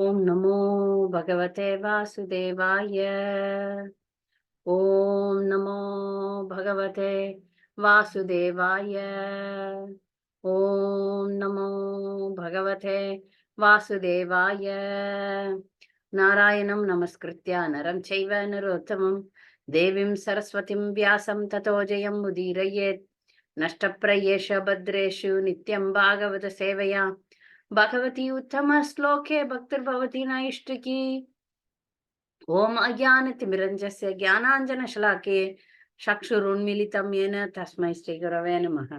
ஓம் நமோ பகவதே வாசுதேவாய. ஓம் நமோ பகவதே வாசுதேவாய. ஓம் நமோ பகவதே வாசுதேவாய. நாராயணம் நமஸ்கிருத்யா நரம் செய்வ நரோத்தமம் தேவீம் சரஸ்வதிம் வியாசம் ததோ ஜெயம் உதீரயேத். நஷ்டப்ரயேஷ பத்ரேஷு நித்யம் பாகவத சேவையா भगवती उत्तम श्लोके भक्तिर्भवती नैष्टिकी। ओम अज्ञानतिमिरञ्जस्य ज्ञानाञ्जनशलाके चक्षुरुन्मीलितं येन तस्मै श्रीगुरवे नमः।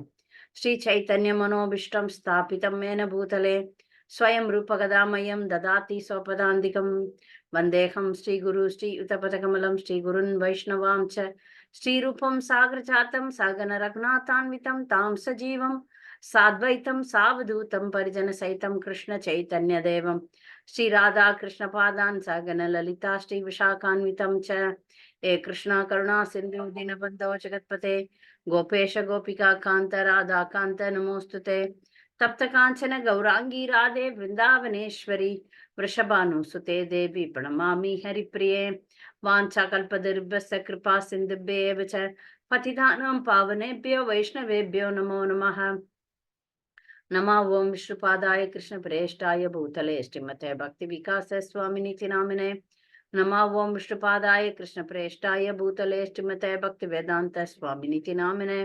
श्रीचैतन्यमनोभीष्टं स्थापितं येन भूतले स्वयं रूपगदामयं ददाति स्वपदान्तिकं। वन्देऽहं श्रीगुरु श्रीयुतपदकमलं श्रीगुरुन् वैष्णवां च श्रीरूपं सागरजातं सगनरघुनाथान्वितं तां सजीवं साद्वैतं सावधूतं परिजनसहितं कृष्ण चैतन्यदेवं श्री राधा कृष्ण पादान् सगन ललिता श्री विशाखान्वितं च। हे कृष्णा करुणा सिन्धु दीनबन्धो जगत्पते गोपेश गोपिका कान्त राधा कान्त नमोस्तुते। तप्त कांचन गौरांगी राधे वृंदावनेश्वरी वृषभानुसुते देवी प्रणमामि हरिप्रिये। वाञ्छाकल्पतरुभ्यश्च कृपा सिन्धुभ्येव च पतितानां पावनेभ्यो वैष्णवेभ्यो नमो नमः। नमा ओम विष्णुपादाय कृष्ण प्रेष्ठाय भूतले श्रीमते भक्ति विकास स्वामिनीति नामिने। नमा ओम विष्णुपादाय कृष्ण प्रेष्ठाय भूतले श्रीमते भक्ति वेदांत स्वामिनीति नामिने।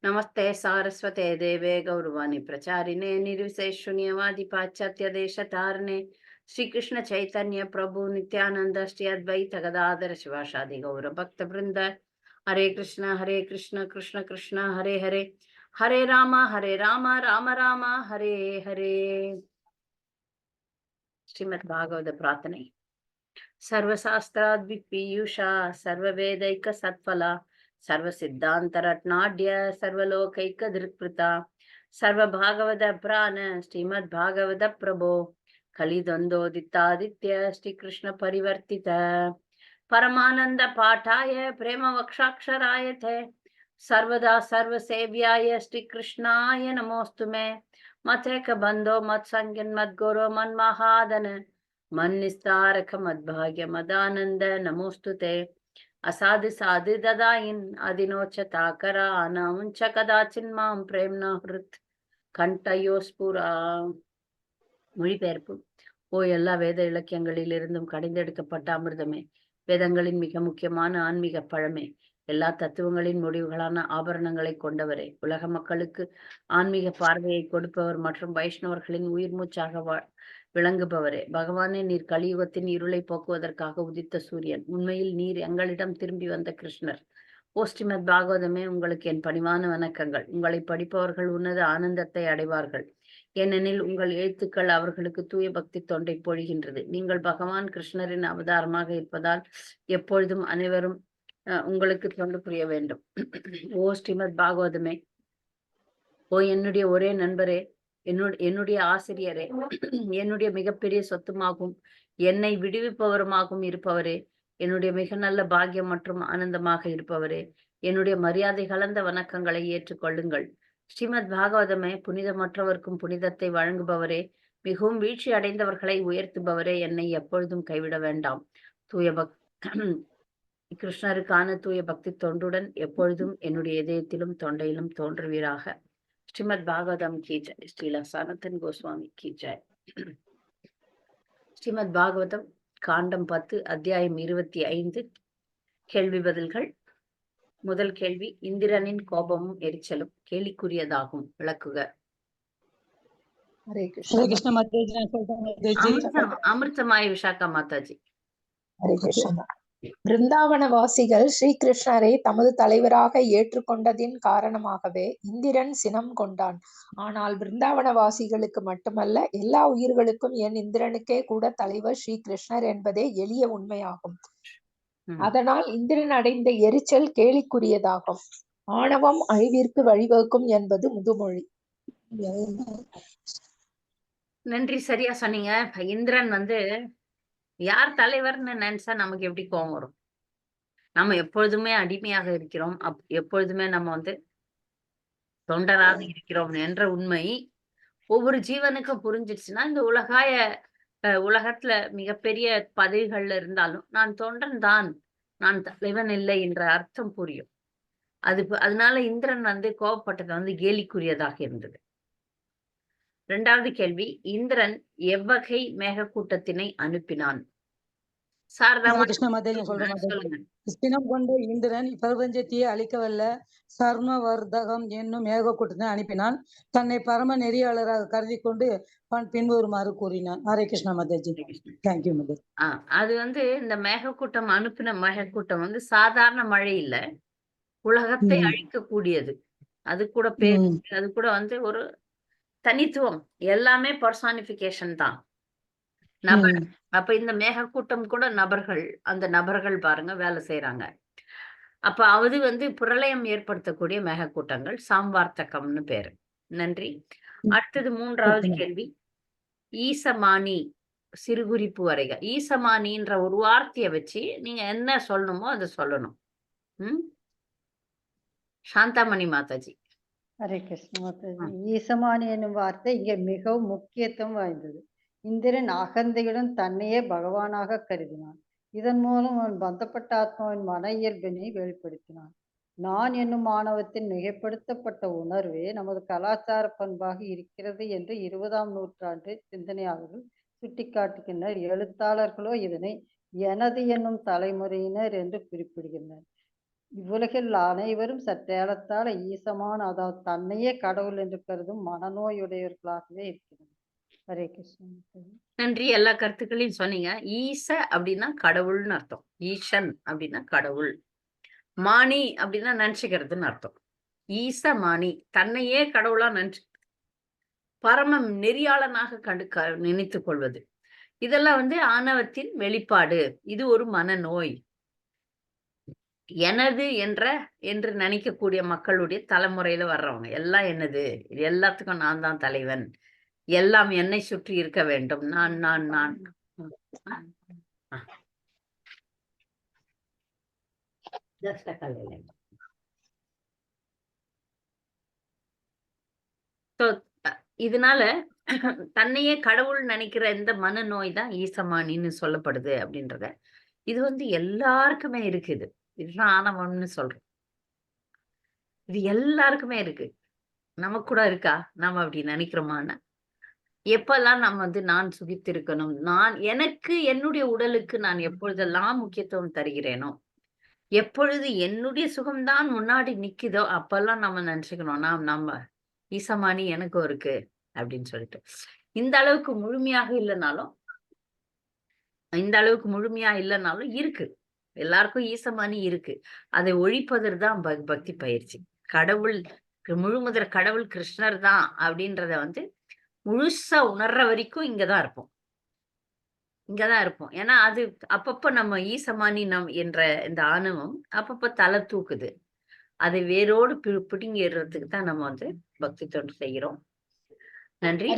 नमस्ते सारस्वते देवे गौरवाणी प्रचारिणे निर्विशेष शून्यवादी पाश्चात्य देश तारणे। श्री कृष्ण चैतन्य प्रभु नित्यानंद श्री अद्वैत गदाधर शिवासादि गौर भक्त वृंद। हरे कृष्ण कृष्ण कृष्ण हरे हरे, हरे राम राम राम हरे हरे। श्रीमद् भागवत प्रार्थने। सर्वशास्त्राद्विपीयूषा सर्ववेदैक सत्फला सर्वसिद्धान्तरत्नाढ्य सर्वलोकैक दृक्पृता सर्वभागवत प्राण श्रीमद् भागवत प्रभो कलिद्वन्द्वोदितादित्य श्रीकृष्ण परिवर्तित परमानंद पाठाय प्रेम वक्षाक्षराय थे सर्वदा सर्वसेव्याय श्रीकृष्णाय नमोस्तु मे। मतेक बंधो मत संज्ञन मत गुरो मन महादन मन निस्तारक मद्भाग्य मदानंद नमोस्तुते। असाधु साधु ददाइन अधिनोचताकरा अनामुंच कदाचिन मां प्रेमना हृत கண்டயோஸ்புரா. மொழிபெயர்ப்பு. ஓ எல்லா வேத இலக்கியங்களிலிருந்தும் கடைந்தெடுக்கப்பட்ட அமிர்தமே, வேதங்களின் மிக முக்கியமான ஆன்மீக பழமே, எல்லா தத்துவங்களின் முடிவுகளான ஆபரணங்களை கொண்டவரே, உலக மக்களுக்கு ஆன்மீக பார்வையை கொடுப்பவர் மற்றும் வைஷ்ணவர்களின் உயிர் மூச்சாக விளங்குபவரே, பகவானே, நீர் கலியுகத்தின் இருளை போக்குவதற்காக உதித்த சூரியன். உண்மையில் நீர் எங்களிடம் திரும்பி வந்த கிருஷ்ணர். ஓ ஸ்ரீமத் பாகவதமே, உங்களுக்கு என் பணிவான வணக்கங்கள். உங்களை படிப்பவர்கள் உன்னத ஆனந்தத்தை அடைவார்கள், ஏனெனில் உங்கள் எழுத்துக்கள் அவர்களுக்கு தூய பக்தி தொண்டை பொழிகின்றது. நீங்கள் பகவான் கிருஷ்ணரின் அவதாரமாக இருப்பதால் எப்பொழுதும் அனைவரும் உங்களுக்கு தொண்டு புரிய வேண்டும். ஓ ஸ்ரீமத் பாகவதமே, ஓ என்னுடைய ஒரே நண்பரே, என்னுடைய ஆசிரியரே, என்னுடைய மிகப்பெரிய சொத்துமாகவும் என்னை விடுவிப்பவருமாகவும் இருப்பவரே, என்னுடைய மிக நல்ல பாக்கியம் மற்றும் ஆனந்தமாக இருப்பவரே, என்னுடைய மரியாதை கலந்த வணக்கங்களை ஏற்றுக்கொள்ளுங்கள். ஸ்ரீமத் பாகவதமே, புனிதமற்றவர்க்கும் புனிதத்தை வழங்குபவரே, மிகவும் வீழ்ச்சி அடைந்தவர்களை உயர்த்துபவரே, என்னை எப்பொழுதும் கைவிட வேண்டாம். தூய கிருஷ்ணருக்கான தூய பக்தி தொண்டுடன் எப்பொழுதும் என்னுடைய இதயத்திலும் தொண்டையிலும் தோன்றுவீராக. ஸ்ரீமத் பாகவதம் கி ஜெய். ஸ்ரீல சனத்தன் கோஸ்வாமி கி ஜெய். ஸ்ரீமத் பாகவதம் காண்டம் 10 அத்தியாயம் 25. கேள்வி பதில்கள். முதல் கேள்வி, இந்திரனின் கோபமும் எரிச்சலும் கேலிக்குரியதாகும், விளக்குக. ஹரே கிருஷ்ண மாதாஜி. அமிர்தமாய விஷாக்கா மாதாஜி. ஹரே கிருஷ்ணா. பிருந்தாவனவாசிகள் ஸ்ரீகிருஷ்ணரை தமது தலைவராக ஏற்றுக்கொண்டதின் காரணமாகவே இந்திரன் சினம் கொண்டான். ஆனால் பிருந்தாவனவாசிகளுக்கு மட்டுமல்ல, எல்லா உயிர்களுக்கும் என் இந்திரனுக்கே கூட தலைவர் ஸ்ரீகிருஷ்ணர் என்பதே எளிய உண்மையாகும். அதனால் இந்திரன் அடைந்த எரிச்சல் கேலிக்குரியதாகும். ஆணவம் அழிவிற்கு வழிவகுக்கும் என்பது முதுமொழி. நன்றி, சரியா சொன்னீங்க. இந்திரன் யார் தலைவர்னு நினைச்சா நமக்கு எப்படி கோபம் வரும்? நம்ம எப்பொழுதுமே அடிமையாக இருக்கிறோம், எப்பொழுதுமே நம்ம தொண்டராக இருக்கிறோம் என்ற உண்மை ஒவ்வொரு ஜீவனுக்கும் புரிஞ்சிடுச்சுன்னா இந்த உலகாய உலகத்துல மிகப்பெரிய பதவிகள்ல இருந்தாலும் நான் தொண்டன் தான், நான் தலைவன் இல்லை என்ற அர்த்தம் புரியும். அதனால இந்திரன் வந்து கோபப்பட்டது வந்து கேலிக்குரியதாக இருந்தது. 2வது கேள்வி, இந்திரன் எவ்வகை மேகக்கூட்டத்தினை அனுப்பினான்? ஹரே சாரதாமா கிருஷ்ண மாதேஜி சொல்ற மாதிரி சொல்லுங்க. சினம் கொண்ட இந்திரன் பிரபஞ்சத்தையே அழிக்கவல்ல சர்மவர்தகம் என்னும் மேகக்கூட்டத்தை அனுப்பினான். தன்னை பரம நெறியாளராக கருதி கொண்டு பின்வருமாறு கூறினான். ஹரே கிருஷ்ண மாதேஜி. தேங்க்யூ மாதேஜி. அது வந்து இந்த மேகக்கூட்டம் அனுப்பின மேகக்கூட்டம் வந்து சாதாரண மழை இல்ல, உலகத்தை அழிக்கக்கூடியது. அது கூட பேர், அது கூட வந்து ஒரு தனித்துவம். எல்லாமே பர்சானிபிகேஷன் தான், நபர். அப்ப இந்த மேகக்கூட்டம் கூட நபர்கள், அந்த நபர்கள் பாருங்க வேலை செய்யறாங்க. அப்ப அது வந்து பிரளயம் ஏற்படுத்தக்கூடிய மேகக்கூட்டங்கள், சாம்வார்த்தகம்னு பேரு. நன்றி. அடுத்தது 3வது கேள்வி, ஈசமானி சிறுகுறிப்பு வரைக. ஈசமானின்ற ஒரு வார்த்தையை வச்சு நீங்க என்ன சொல்லணுமோ அதை சொல்லணும். சாந்தாமணி மாதாஜி. ஹரே கிருஷ்ண மாதாஜி. ஈசமானி என்னும் வார்த்தை இங்கே மிகவும் முக்கியத்துவம் வாய்ந்தது. இந்திரன் அகந்தையுடன் தன்னையே பகவானாக கருதினான். இதன் மூலம் அவன் பந்தப்பட்ட ஆத்மாவின் மன இயல்பினை வெளிப்படுத்தினான். நான் என்னும் மாணவத்தின் மிகைப்படுத்தப்பட்ட உணர்வே நமது கலாச்சார பண்பாக இருக்கிறது என்று 20ஆம் நூற்றாண்டு சிந்தனையாளர்கள் சுட்டிக்காட்டுகின்றனர். எழுத்தாளர்களோ இதனை எனது என்னும் தலைமுறையினர் என்று குறிப்பிடுகின்றனர். இவ்வுலகில் அனைவரும் சற்றேலத்தால ஈசமான, அதாவது தன்னையே கடவுள் என்று கருதும் மனநோயுடையவர்களாகவே இருக்கிறது. ஹரே கிருஷ்ணன். நன்றி. எல்லா கருத்துக்களையும் சொன்னீங்க. ஈச அப்படின்னா கடவுள்னு அர்த்தம். ஈசன் அப்படின்னா கடவுள். மானி அப்படின்னா நினைச்சுக்கிறதுன்னு அர்த்தம். ஈச மானி, தன்னையே கடவுளா நினைச்சு பரமம் நெறியாளனாக நினைத்துக் கொள்வது. இதெல்லாம் வந்து ஆணவத்தின் வெளிப்பாடு. இது ஒரு மனநோய். எனது என்று நினைக்கக்கூடிய மக்களுடைய தலைமுறையில வர்றவங்க எல்லாம் என்னது, இது எல்லாத்துக்கும் நான் தான் தலைவன், எல்லாம் என்னை சுற்றி இருக்க வேண்டும், நான் நான் நான். இதனால தன்னையே கடவுள் நினைக்கிற இந்த மனநோய் தான் ஈசமானின்னு சொல்லப்படுது அப்படின்றத. இது வந்து எல்லாருக்குமே இருக்குது. இதுதான் ஆணவம்னு சொல்றோம். இது எல்லாருக்குமே இருக்கு. நமக்கு கூட இருக்கா? நாம அப்படி நினைக்கிறோமான? எப்பெல்லாம் நம்ம வந்து நான் சுகித்திருக்கணும், நான் எனக்கு என்னுடைய உடலுக்கு நான் எப்பொழுதெல்லாம் முக்கியத்துவம் தருகிறேனோ, எப்பொழுது என்னுடைய சுகம்தான் முன்னாடி நிக்குதோ அப்பெல்லாம் நம்ம நினைச்சுக்கணும், நம்ம ஈசமானி எனக்கும் இருக்கு அப்படின்னு சொல்லிட்டு. இந்த அளவுக்கு முழுமையா இல்லைனாலும் இருக்கு. எல்லாருக்கும் ஈசமானி இருக்கு. அதை ஒழிப்பதற்கு தான் பக்தி பயிற்சி. கடவுள் முழுமுதற் கடவுள் கிருஷ்ணர் தான் அப்படின்றத வந்து முழுசா உணர்ற வரைக்கும் இங்கதான் இருப்போம். ஏன்னா அது அப்பப்ப நம்ம ஈசமானி என்ற இந்த ஆணவம் அப்பப்ப தலை தூக்குது. அதை வேரோடு பிடுங்கிடுறதுக்கு தான் நம்ம வந்து பக்தி தொண்டு செய்கிறோம். நன்றி.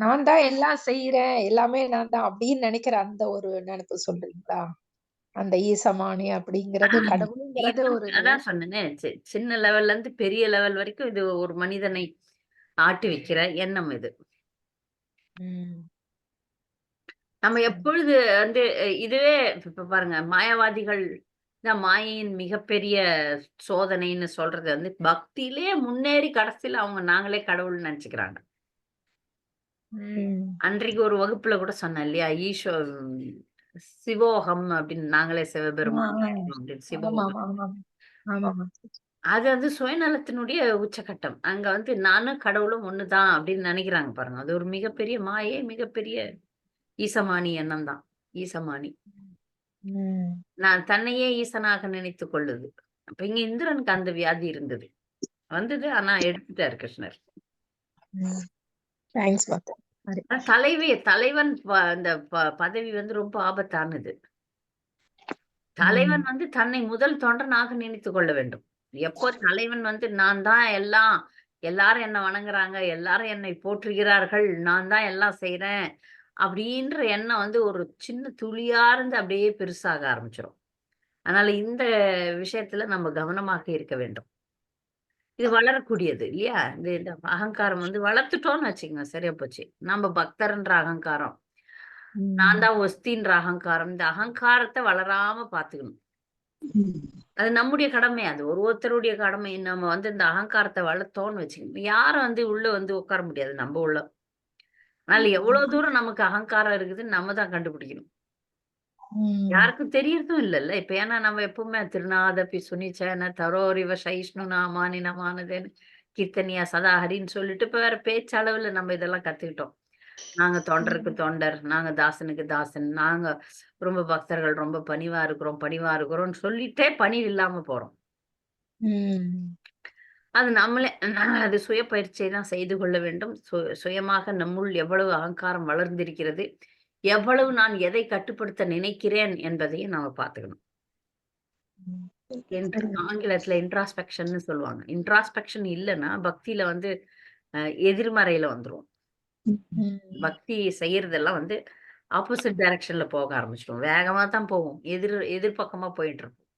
நான் தான் எல்லாம் செய்யறேன், எல்லாமே நான் தான் அப்படின்னு நினைக்கிற அந்த ஒரு நினைப்பு சொல்றீங்களா? அந்த ஈசமானி அப்படிங்கிறது கடவுளுங்கிறது ஒரு அதான் சொன்னேனே, சின்ன லெவல்ல இருந்து பெரிய லெவல் வரைக்கும் இது ஒரு மனிதனை ஆட்டி வைக்கிற எண்ணம் இது. நம்ம எப்பொழுது வந்து இதுவே இப்ப பாருங்க, மாயாவாதிகள் தான் மாயையின் மிகப்பெரிய சோதனைன்னு சொல்றது வந்து பக்தியிலே முன்னேறி கடைசியில அவங்க நாங்களே கடவுள் நினைச்சுக்கிறாங்க. அன்றைக்கு ஒரு வகுப்புல கூட சொன்னேன் இல்லையா, சிவோகம் அப்படின்னு, நாங்களே சிவபெருமான் அப்படின்னு. சிவோகம் அது வந்து சுயநலத்தினுடைய உச்சகட்டம். அங்க வந்து நானும் கடவுளும் ஒண்ணுதான் அப்படின்னு நினைக்கிறாங்க பாருங்க. அது ஒரு மிகப்பெரிய மாயை, மிகப்பெரிய ஈசமானி எண்ணம் தான். ஈசமானி நான் தன்னையே ஈசனாக நினைத்துக் கொள்ளுது. அப்ப இங்க இந்திரனுக்கு அந்த வியாதி இருந்தது, வந்தது. ஆனா எடுத்துட்டாரு கிருஷ்ணர். தலைவன் அந்த பதவி வந்து ரொம்ப ஆபத்தானது. தலைவன் வந்து தன்னை முதல் தொண்டனாக நினைத்துக் கொள்ள வேண்டும். எப்போ தலைவன் வந்து நான் தான் எல்லாம், எல்லாரும் என்ன வணங்குறாங்க, எல்லாரும் என்னை போற்றுகிறார்கள், நான் தான் எல்லாம் செய்யறேன் அப்படின்ற எண்ணம் வந்து ஒரு சின்ன துளியா இருந்து அப்படியே பெருசாக ஆரம்பிச்சிடும். அதனால இந்த விஷயத்துல நம்ம கவனமாக இருக்க வேண்டும். இது வளரக்கூடியது இல்லையா? இந்த அகங்காரம் வந்து வளர்த்துட்டோம்னு வச்சுக்கோங்க, சரியா போச்சு. நம்ம பக்தர்ன்ற அகங்காரம், நான் தான் ஒஸ்தின்ற அகங்காரம், இந்த அகங்காரத்தை வளராம பாத்துக்கணும். அது நம்முடைய கடமை. அது ஒருத்தருடைய கடமை. நம்ம வந்து இந்த அகங்காரத்தை வளர்த்தோம்னு வச்சுக்கோங்க, யாரும் வந்து உள்ள வந்து உட்கார முடியாது நம்ம உள்ள. அதனால எவ்வளவு தூரம் நமக்கு அகங்காரம் இருக்குதுன்னு நம்ம தான் கண்டுபிடிக்கணும். யாருக்கும் தெரியறதும் இல்லல்ல. இப்ப ஏன்னா நம்ம எப்பவுமே திருநாதபி சுனிச்சன தரோரிவ சைஷ்ணு நாமானி நமானதேன்னு கீர்த்தனியா சதா ஹரின்னு சொல்லிட்டு இப்ப வேற பேச்சளவுல நம்ம இதெல்லாம் கத்துக்கிட்டோம். நாங்க தொண்டருக்கு தொண்டர், நாங்க தாசனுக்கு தாசன், நாங்க ரொம்ப பக்தர்கள், ரொம்ப பணிவா இருக்கிறோம்னு சொல்லிட்டே பணிவு இல்லாம போறோம். அது நம்மளே அது சுய பயிற்சியை தான் செய்து கொள்ள வேண்டும். சுயமாக நம்முள் எவ்வளவு அகங்காரம் வளர்ந்திருக்கிறது, எவ்வளவு நான் எதை கட்டுப்படுத்த நினைக்கிறேன் என்பதையும் நாம பார்த்துக்கணும். ஆங்கிலத்துல இன்ட்ராஸ்பெக்ஷன்னு சொல்லுவாங்க. இன்ட்ராஸ்பெக்ஷன் இல்லைன்னா பக்தியில வந்து எதிர்மறையில வந்துரும். பக்தி செய்யறதெல்லாம் வந்து ஆப்போசிட் டைரக்ஷன்ல போக ஆரம்பிச்சிடும். வேகமா தான் போகும். எதிர்பக்கமா போயிட்டு இருக்கும்.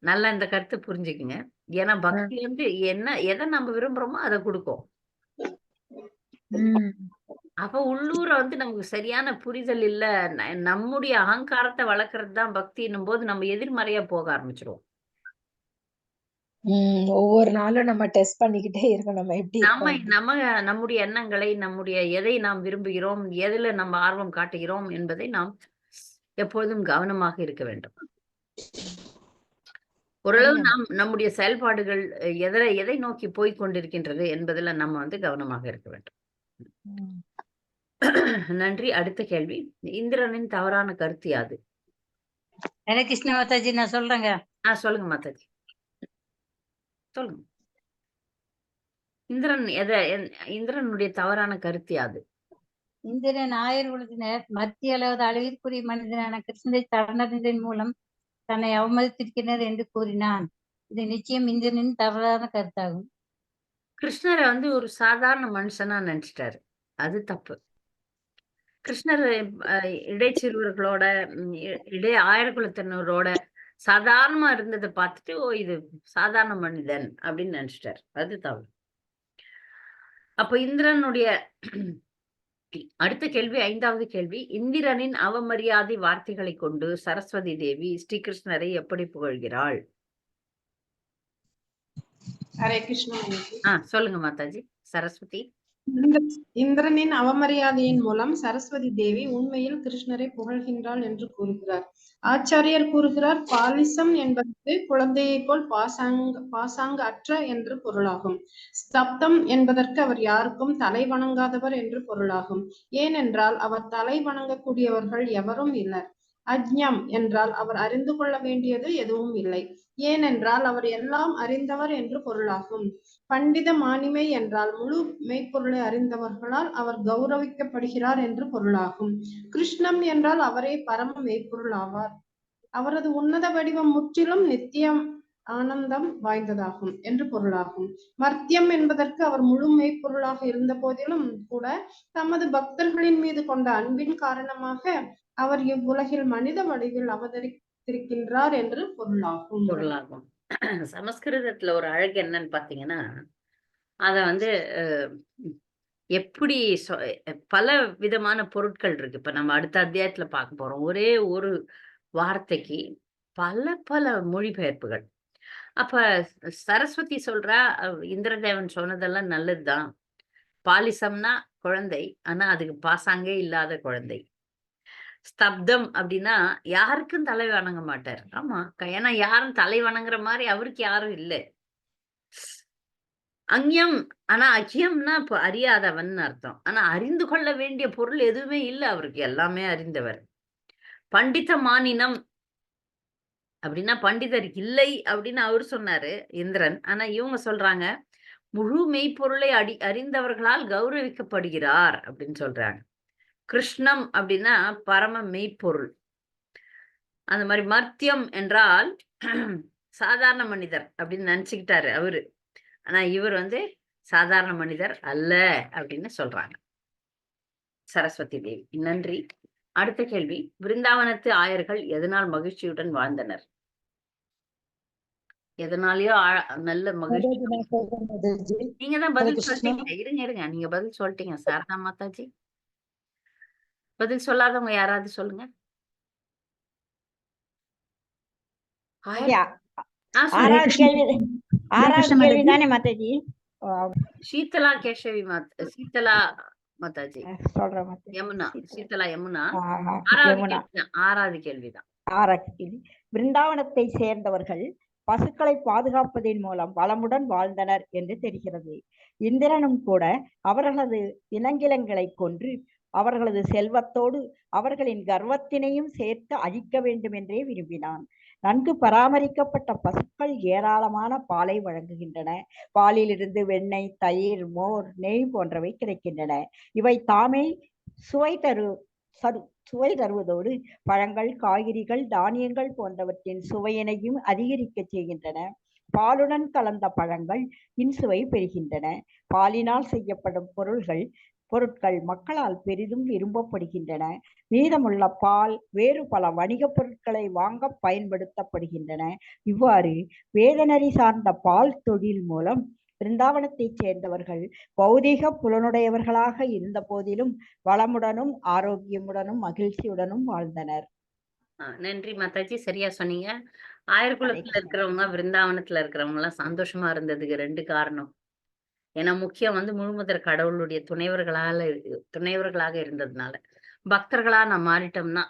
நல்லா இந்த கருத்தை புரிஞ்சுக்குங்க. ஏன்னா பக்தி வந்து எதை நம்ம விரும்புறோமோ அதை கொடுக்கும். அப்ப உள்ளூர வந்து நமக்கு சரியான புரிதல் இல்ல. நம்முடைய அகங்காரத்தை வளர்க்கறது தான் பக்தின்னும் போது நம்ம எதிர்மறையா போக ஆரம்பிச்சிருவோம். ஒவ்வொரு நாளும் நம்ம டெஸ்ட் பண்ணிக்கிட்டே இருக்கோம். நம்ம எப்படி நம்முடைய எண்ணங்களை, நம்முடைய எதை நாம் விரும்புகிறோம், எதுல நம்ம ஆர்வம் காட்டுகிறோம் என்பதை நாம் எப்பொழுதும் கவனமாக இருக்க வேண்டும். ஓரளவு நாம் நம்முடைய செயல்பாடுகள் எதை நோக்கி போய் கொண்டிருக்கின்றது என்பதுல நம்ம வந்து கவனமாக இருக்க வேண்டும். நன்றி. அடுத்த கேள்வி, இந்திரனின் தவறான கருத்து யாது? ஹரே கிருஷ்ண மாதாஜி, நான் சொல்றேங்க. சொல்லுங்க மாதாஜி, சொல்லுங்க. இந்திரனுடைய தவறான கருத்து யாது? இந்திரன் ஆயர் குலத்தினர் மத்திய அளவது அளவிற்குரிய மனிதனான கிருஷ்ணரை சரணடைந்ததன் மூலம் தன்னை அவமதித்திருக்கிறார் என்று கூறினான். இது நிச்சயம் இந்திரனின் தவறான கருத்தாகும். கிருஷ்ணரை வந்து ஒரு சாதாரண மனுஷனா நினைச்சிட்டாரு. அது தப்பு. கிருஷ்ணர் இடைச்சிறுவர்களோட ஆயர் குலத்தினரோட சாதாரணமா இருந்ததை பார்த்துட்டு இது சாதாரண மனிதன் அப்படின்னு நினைச்சிட்டாரு. அது தவறு. அப்ப இந்திரனுடைய அடுத்த கேள்வி, 5வது கேள்வி, இந்திரனின் அவமரியாதை வார்த்தைகளை கொண்டு சரஸ்வதி தேவி ஸ்ரீகிருஷ்ணரை எப்படி புகழ்கிறாள்? ஹரே கிருஷ்ணா. சொல்லுங்க மாதாஜி. சரஸ்வதி இந்திரனின் அவமரியாதையின் மூலம் சரஸ்வதி தேவி உண்மையில் கிருஷ்ணரை புகழ்கின்றாள் என்று கூறுகிறார். ஆச்சாரியர் கூறுகிறார், பாலிசம் என்பதற்கு குழந்தையை போல் பாசாங்க அற்ற என்று பொருளாகும். ஸ்தப்தம் என்பதற்கு அவர் யாருக்கும் தலை வணங்காதவர் என்று பொருளாகும். ஏனென்றால் அவர் தலை வணங்கக்கூடியவர்கள் எவரும் இல்லை. அஜ்ஞம் என்றால் அவர் அறிந்து கொள்ள வேண்டியது எதுவும் இல்லை. ஏனென்றால் அவர் எல்லாம் அறிந்தவர் என்று பொருளாகும். பண்டித மானிமை என்றால் முழு மெய்ப்பொருளை அறிந்தவர்களால் அவர் கௌரவிக்கப்படுகிறார் என்று பொருளாகும். கிருஷ்ணம் என்றால் அவரே பரம மெய்ப்பொருள் ஆவார். அவரது உன்னத வடிவம் முற்றிலும் நித்தியம் ஆனந்தம் வாய்ந்ததாகும் என்று பொருளாகும். மர்த்தியம் என்பதற்கு அவர் முழு மெய்ப்பொருளாக இருந்த போதிலும் கூட தமது பக்தர்களின் மீது கொண்ட அன்பின் காரணமாக அவர் இவ்வுலகில் மனித வடிவில் அவதரித்திருக்கின்றார் என்று பொருளாகும். சமஸ்கிருதத்துல ஒரு அழகு என்னன்னு பாத்தீங்கன்னா, அத வந்து எப்படி பல விதமான பொருட்கள் இருக்கு. இப்ப நம்ம அடுத்த அத்தியாயத்துல பார்க்க போறோம். ஒரே ஒரு வார்த்தைக்கு பல பல மொழிபெயர்ப்புகள். அப்ப சரஸ்வதி சொல்றா, இந்திரதேவன் சொன்னதெல்லாம் நல்லதுதான். பாலிசம்னா குழந்தை, ஆனா அதுக்கு பாசாங்கே இல்லாத குழந்தை. ஸ்தப்தம் அப்படின்னா யாருக்கும் தலை வணங்க மாட்டார். ஆமா, ஏன்னா யாரும் தலை வணங்குற மாதிரி அவருக்கு யாரும் இல்லை. அஞ்ஞம், ஆனா அக்கியம்னா இப்ப அறியாதவன் அர்த்தம். ஆனா அறிந்து கொள்ள வேண்டிய பொருள் எதுவுமே இல்லை அவருக்கு, எல்லாமே அறிந்தவர். பண்டித மானினம் அப்படின்னா பண்டிதர் இல்லை அப்படின்னு அவர் சொன்னாரு இந்திரன். ஆனா இவங்க சொல்றாங்க முழு மெய்ப்பொருளை அறிந்தவர்களால் கௌரவிக்கப்படுகிறார் அப்படின்னு சொல்றாங்க. கிருஷ்ணம் அப்படின்னா பரம மெய்ப்பொருள். அந்த மாதிரி மர்த்தியம் என்றால் சாதாரண மனிதர் அப்படின்னு நினைச்சுக்கிட்டாரு அவரு. ஆனா இவர் வந்து சாதாரண மனிதர் அல்ல அப்படின்னு சொல்றாங்க சரஸ்வதி தேவி. நன்றி. அடுத்த கேள்வி, பிருந்தாவனத்து ஆயர்கள் எதனால் மகிழ்ச்சியுடன் வாழ்ந்தனர்? எதனாலயோ நல்ல மகிழ்ச்சி. மாதாஜி நான் சொல்றேன் மாதாஜி. நீங்க தான் ஹரே பதில் கிருஷ்ணா. சொல்லிட்டீங்க. இருங்க நீங்க பதில் சொல்லிட்டீங்க. சாரதா மாதாஜி பதில் சொல்லாதவங்க யாராவது சொல்லுங்க. மாதாஜி, சொல்லுங்க. ஆறாவது கேள்வி ஆறாவது கேள்வி தானே மாதாஜி? சீதலா கேசவி சீதலா மாதாஜி சொல்றேன் மாதாஜி. யமுனா சீதலா யமுனா ஆஹா, ஆறாவது யமுனா. கேள்விதான். ஆறாவது கேள்விதான். ஆறாவது கேள்வி. பிருந்தாவனத்தை சேர்ந்தவர்கள் பசுக்களை பாதுகாப்பதன் மூலம் வளமுடன் வாழ்ந்தனர் என்று தெரிகிறது. இந்திரனும் கூட அவர்களது இனங்கிலங்களை கொன்று அவர்களது செல்வத்தோடு அவர்களின் கர்வத்தினையும் சேர்த்து அழிக்க வேண்டும் என்றே விரும்பினான். நன்கு பராமரிக்கப்பட்ட பசுக்கள் ஏராளமான பாலை வழங்குகின்றன. பாலிலிருந்து வெண்ணெய், தயிர், மோர், நெய் போன்றவை கிடைக்கின்றன. இவை தாமே சுவை தருவதோடு பழங்கள், காய்கறிகள், தானியங்கள் போன்றவற்றின் சுவையினையும் அதிகரிக்க செய்கின்றன. பாலுடன் கலந்த பழங்கள் இன்சுவை பெறுகின்றன. பாலினால் செய்யப்படும் பொருட்கள் மக்களால் பெரிதும் விரும்பப்படுகின்றன. மீதமுள்ள பால் வேறு பல வணிகப் பொருட்களை வாங்க பயன்படுத்தப்படுகின்றன. இவ்வாறு வேதநெறி சார்ந்த பால் தொழில் மூலம் பிருந்தாவனத்தைச் சேர்ந்தவர்கள் பௌதீக புலனுடையவர்களாக இருந்த போதிலும் வளமுடனும் ஆரோக்கியமுடனும் மகிழ்ச்சியுடனும் வாழ்ந்தனர். நன்றி மாதாஜி, சரியா சொன்னீங்க. ஆயர்குலத்துல இருக்கிறவங்க பிருந்தாவனத்துல இருக்கிறவங்க எல்லாம் சந்தோஷமா இருந்ததுக்கு 2 காரணம். ஏன்னா முக்கியம் முழுமுதற் கடவுளுடைய துணைவர்களாக இருந்ததுனால. பக்தர்களா நான் மாறிட்டோம்னா